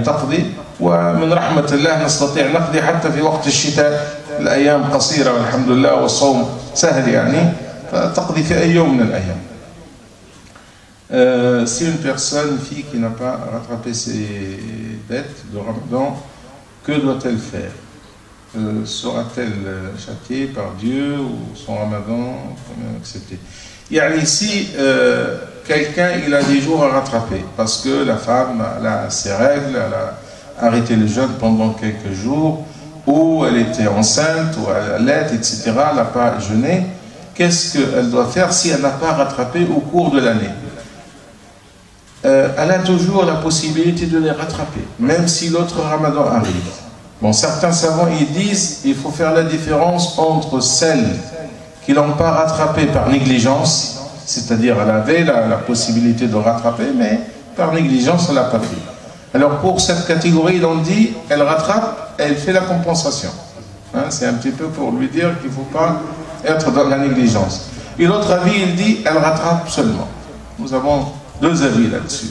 تقضي ومن رحمة الله نستطيع نقضي حتى في وقت الشتاء الأيام قصيرة والحمد لله والصوم سهل فتقضي في أي يوم من الأيام. Si une personne, une fille qui n'a pas rattrapé ses dettes de Ramadan, que doit-elle faire? Sera-t-elle châtiée par Dieu ou son Ramadan accepté? Si quelqu'un il a des jours à rattraper parce que la femme elle a ses règles, elle a arrêté le jeûne pendant quelques jours ou elle était enceinte ou elle allait, etc., elle n'a pas jeûné, qu'est-ce qu'elle doit faire si elle n'a pas rattrapé au cours de l'année? Elle a toujours la possibilité de les rattraper, même si l'autre Ramadan arrive. Bon, certains savants ils disent qu'il faut faire la différence entre celles qui n'ont pas rattrapé par négligence, c'est-à-dire elle avait la possibilité de rattraper, mais par négligence elle n'a pas fait. Alors pour cette catégorie, on dit, elle rattrape, elle fait la compensation. C'est un petit peu pour lui dire qu'il ne faut pas être dans la négligence. Et l'autre avis, il dit, elle rattrape seulement. Nous avons deux avis là-dessus.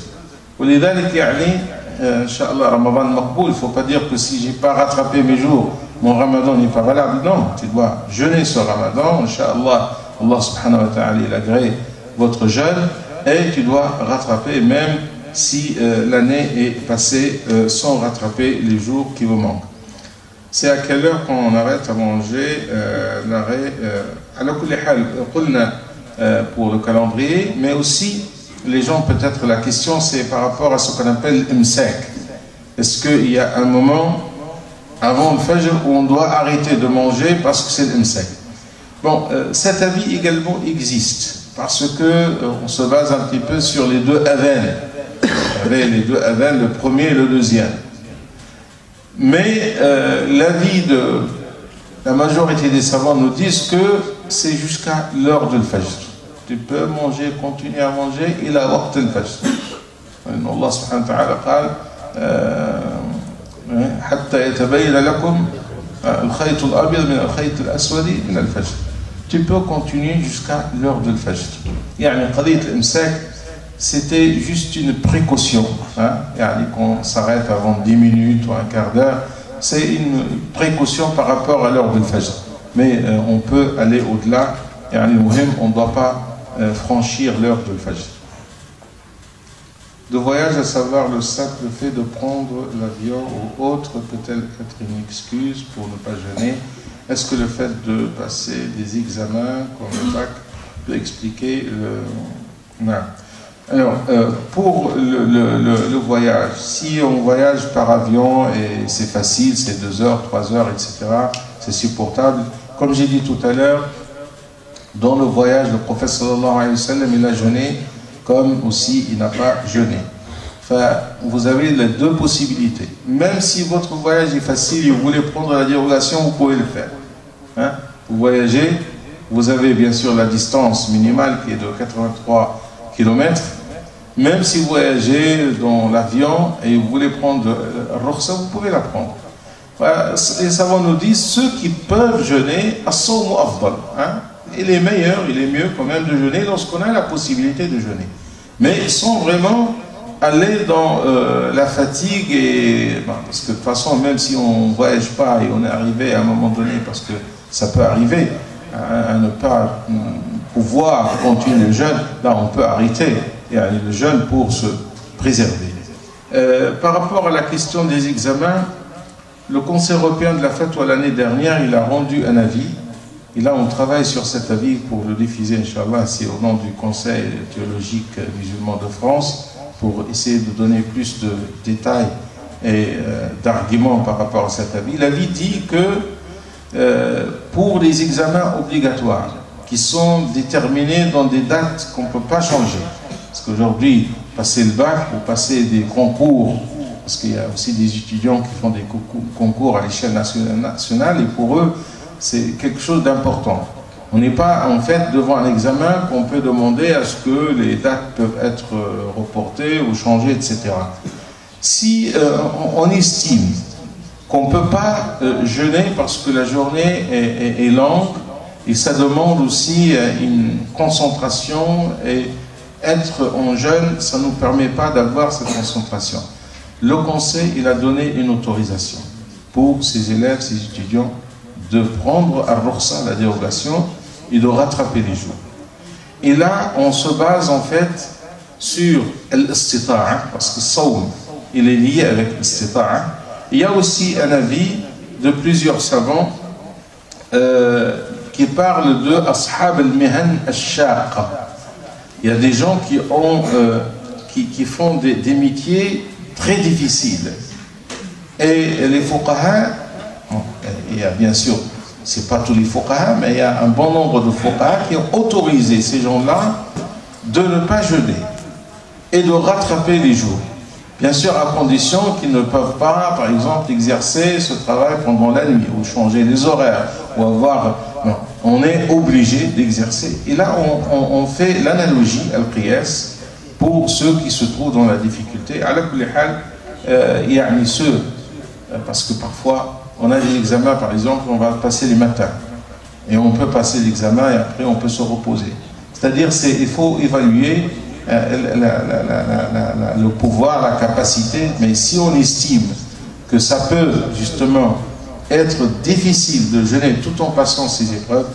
Inch'Allah, Ramadan Maqboul, il ne faut pas dire que si je n'ai pas rattrapé mes jours, mon Ramadan n'est pas valable. Non, tu dois jeûner ce Ramadan. Inch'Allah, Allah subhanahu wa ta'ala, il agrée votre jeûne et tu dois rattraper même si l'année est passée sans rattraper les jours qui vous manquent. C'est à quelle heure qu'on arrête à manger l'arrêt pour le calendrier, mais aussi les gens peut-être la question c'est par rapport à ce qu'on appelle l'imsak. Est-ce qu'il y a un moment avant le fajr où on doit arrêter de manger parce que c'est l'imsak? Bon, cet avis également existe, parce que on se base un petit peu sur les deux adhan. Les deux adhan, le premier et le deuxième. Mais l'avis de la majorité des savants nous disent que c'est jusqu'à l'heure de l'Fajr. Tu peux manger, continuer à manger, il a waqt al-Fajr. Allah subhanahu wa ta'ala قال حتى يتبين لكم الخيط الأبيض من الخيط الأسود من الفجر. Tu peux continuer jusqu'à l'heure de l'Fajr. يعني قضية الإمساك c'était juste une précaution. يعني qu'on s'arrête avant 10 minutes ou un quart d'heure, c'est une précaution par rapport à l'heure de l'Fajr. Mais on peut aller au-delà. يعني on ne doit pas franchir l'heure de l'Fajr. De voyage, à savoir le simple fait de prendre l'avion ou autre peut-elle être une excuse pour ne pas jeûner? Est-ce que le fait de passer des examens comme le bac peut expliquer le... Non. Alors, pour le voyage, si on voyage par avion et c'est facile, c'est 2 heures, 3 heures, etc., c'est supportable. Comme j'ai dit tout à l'heure, dans le voyage, le prophète sallallahu alayhi wa sallam, il a jeûné comme aussi il n'a pas jeûné. Enfin, vous avez les deux possibilités. Même si votre voyage est facile et vous voulez prendre la dérogation, vous pouvez le faire. Hein? Vous voyagez, vous avez bien sûr la distance minimale qui est de 83 km. Même si vous voyagez dans l'avion et vous voulez prendre Rukhsa, vous pouvez la prendre. Voilà, les savants nous disent, ceux qui peuvent jeûner, as-sawmu afdal. Il est meilleur, il est mieux quand même de jeûner lorsqu'on a la possibilité de jeûner. Mais sans vraiment aller dans la fatigue, parce que de toute façon, même si on ne voyage pas et on est arrivé à un moment donné, parce que ça peut arriver, à ne pas pouvoir continuer le jeûne, là on peut arrêter et aller le jeûne pour se préserver. Par rapport à la question des examens, le Conseil européen de la Fatwa l'année dernière, il a rendu un avis. Et là, on travaille sur cet avis pour le diffuser, Inch'Allah, c'est au nom du Conseil théologique musulman de France, pour essayer de donner plus de détails et d'arguments par rapport à cet avis. L'avis dit que pour les examens obligatoires, qui sont déterminés dans des dates qu'on ne peut pas changer, parce qu'aujourd'hui, passer le bac ou passer des concours, parce qu'il y a aussi des étudiants qui font des concours à l'échelle nationale, et pour eux, c'est quelque chose d'important. On n'est pas en fait devant un examen qu'on peut demander à ce que les dates peuvent être reportées ou changées, etc. Si on estime qu'on ne peut pas jeûner parce que la journée est longue, et ça demande aussi une concentration, et être en jeûne, ça ne nous permet pas d'avoir cette concentration. Le Conseil, il a donné une autorisation pour ses élèves, ses étudiants, de prendre à Rukhsa, la dérogation, et de rattraper les jours. Et là, on se base en fait sur l'istita'a, parce que Sawm, il est lié avec l'istita'a. Il y a aussi un avis de plusieurs savants qui parlent de Ashab al-Mihan al-Shaqa. Il y a des gens qui font des métiers très difficiles. Et les fuqaha, il y a bien sûr, c'est pas tous les fuqaha, mais il y a un bon nombre de fuqaha qui ont autorisé ces gens-là de ne pas jeûner et de rattraper les jours. Bien sûr, à condition qu'ils ne peuvent pas, par exemple, exercer ce travail pendant la nuit ou changer les horaires ou avoir... Non, on est obligé d'exercer. Et là, on fait l'analogie, al-qiyas, pour ceux qui se trouvent dans la difficulté. Ala kulli hal, yani ceux, parce que parfois, on a des examens, par exemple, on va passer les matins. Et on peut passer l'examen et après on peut se reposer. C'est-à-dire, il faut évaluer le pouvoir, la capacité, mais si on estime que ça peut justement être difficile de jeûner tout en passant ces épreuves,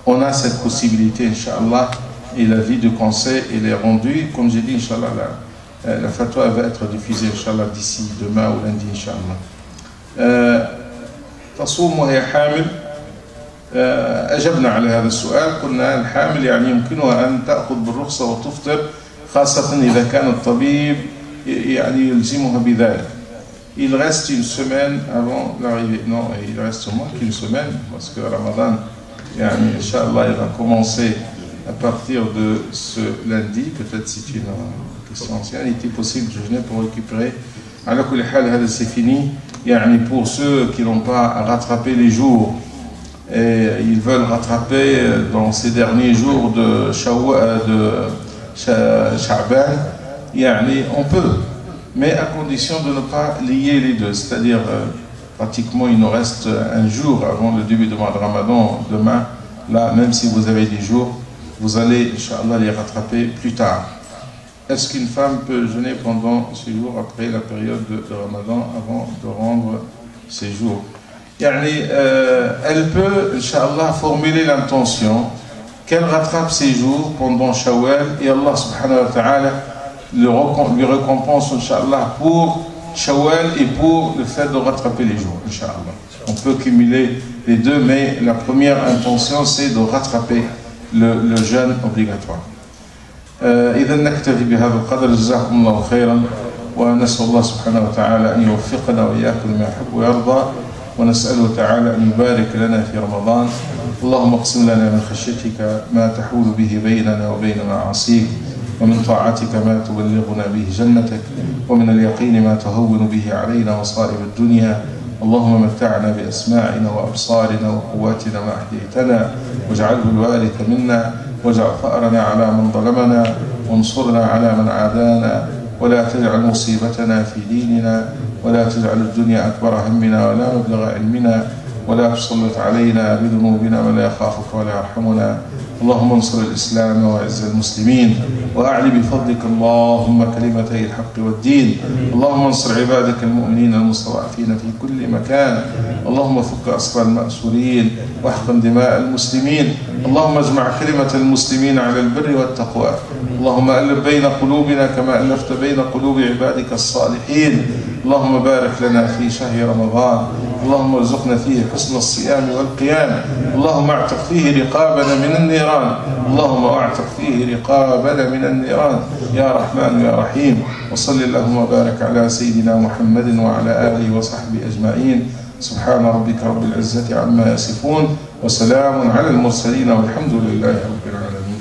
on a cette possibilité, Inch'Allah, et l'avis du Conseil, il est rendu. Comme j'ai dit, Inch'Allah, la fatwa va être diffusée, Inch'Allah, d'ici demain ou lundi, Inch'Allah. تصوم وهي حامل. أجبنا على هذا السؤال، قلنا الحامل يعني يمكنها أن تأخذ بالرخصة وتفطر، خاصة إذا كان الطبيب يعني يلزمها بذلك. Il reste une semaine avant l'arrivée. Non, il reste au moins qu'une semaine, parce que Ramadan Yani, Inch'Allah, il va commencer à partir de ce lundi. Peut-être c'est une question ancienne. Il était possible de jeûner pour récupérer. Alors que les hal, c'est fini. Yani, pour ceux qui n'ont pas rattrapé les jours et ils veulent rattraper dans ces derniers jours de Sha'ban, yani, on peut, mais à condition de ne pas lier les deux. C'est-à-dire, pratiquement, il nous reste un jour avant le début du mois de Ramadan. Demain, là, même si vous avez des jours, vous allez, Inch'Allah, les rattraper plus tard. Est-ce qu'une femme peut jeûner pendant ces jours après la période de Ramadan avant de rendre ses jours? Yani, elle peut, Inch'Allah, formuler l'intention qu'elle rattrape ses jours pendant Shawwal et Allah subhanahu wa ta'ala lui récompense, Inch'Allah, pour Shawwal et pour le fait de rattraper les jours, Inch'Allah. On peut cumuler les deux, mais la première intention, c'est de rattraper le jeûne obligatoire. إذا نكتفي بهذا القدر. جزاكم الله خيرا، ونسأل الله سبحانه وتعالى أن يوفقنا وإياكم لما يحب ويرضى، ونسأله تعالى أن يبارك لنا في رمضان. اللهم اقسم لنا من خشيتك ما تحول به بيننا وبين معاصيك، ومن طاعتك ما تبلغنا به جنتك، ومن اليقين ما تهون به علينا مصائب الدنيا. اللهم متعنا بأسماعنا وأبصارنا وقواتنا ما أحييتنا، واجعله الوارث منا، واجعل ثأرنا على من ظلمنا، وانصرنا على من عادانا، ولا تجعل مصيبتنا في ديننا، ولا تجعل الدنيا أكبر همنا ولا مبلغ علمنا، ولا تسلط علينا بذنوبنا من لا يخافك ولا يرحمنا. اللهم انصر الإسلام وأعز المسلمين، وأعلي بفضلك اللهم كلمتي الحق والدين. اللهم انصر عبادك المؤمنين المستضعفين في كل مكان. اللهم فك أسر المأسورين، واحقن دماء المسلمين. اللهم اجمع كلمة المسلمين على البر والتقوى. اللهم ألف بين قلوبنا كما ألفت بين قلوب عبادك الصالحين. اللهم بارك لنا في شهر رمضان. اللهم ارزقنا فيه حسن الصيام والقيام. اللهم اعتق فيه رقابنا من النيران. اللهم اعتق فيه رقابنا من النيران يا رحمن يا رحيم. وصل اللهم وبارك على سيدنا محمد وعلى آله وصحبه أجمعين. سبحان ربك رب العزة عما يصفون، وسلام على المرسلين، والحمد لله رب العالمين.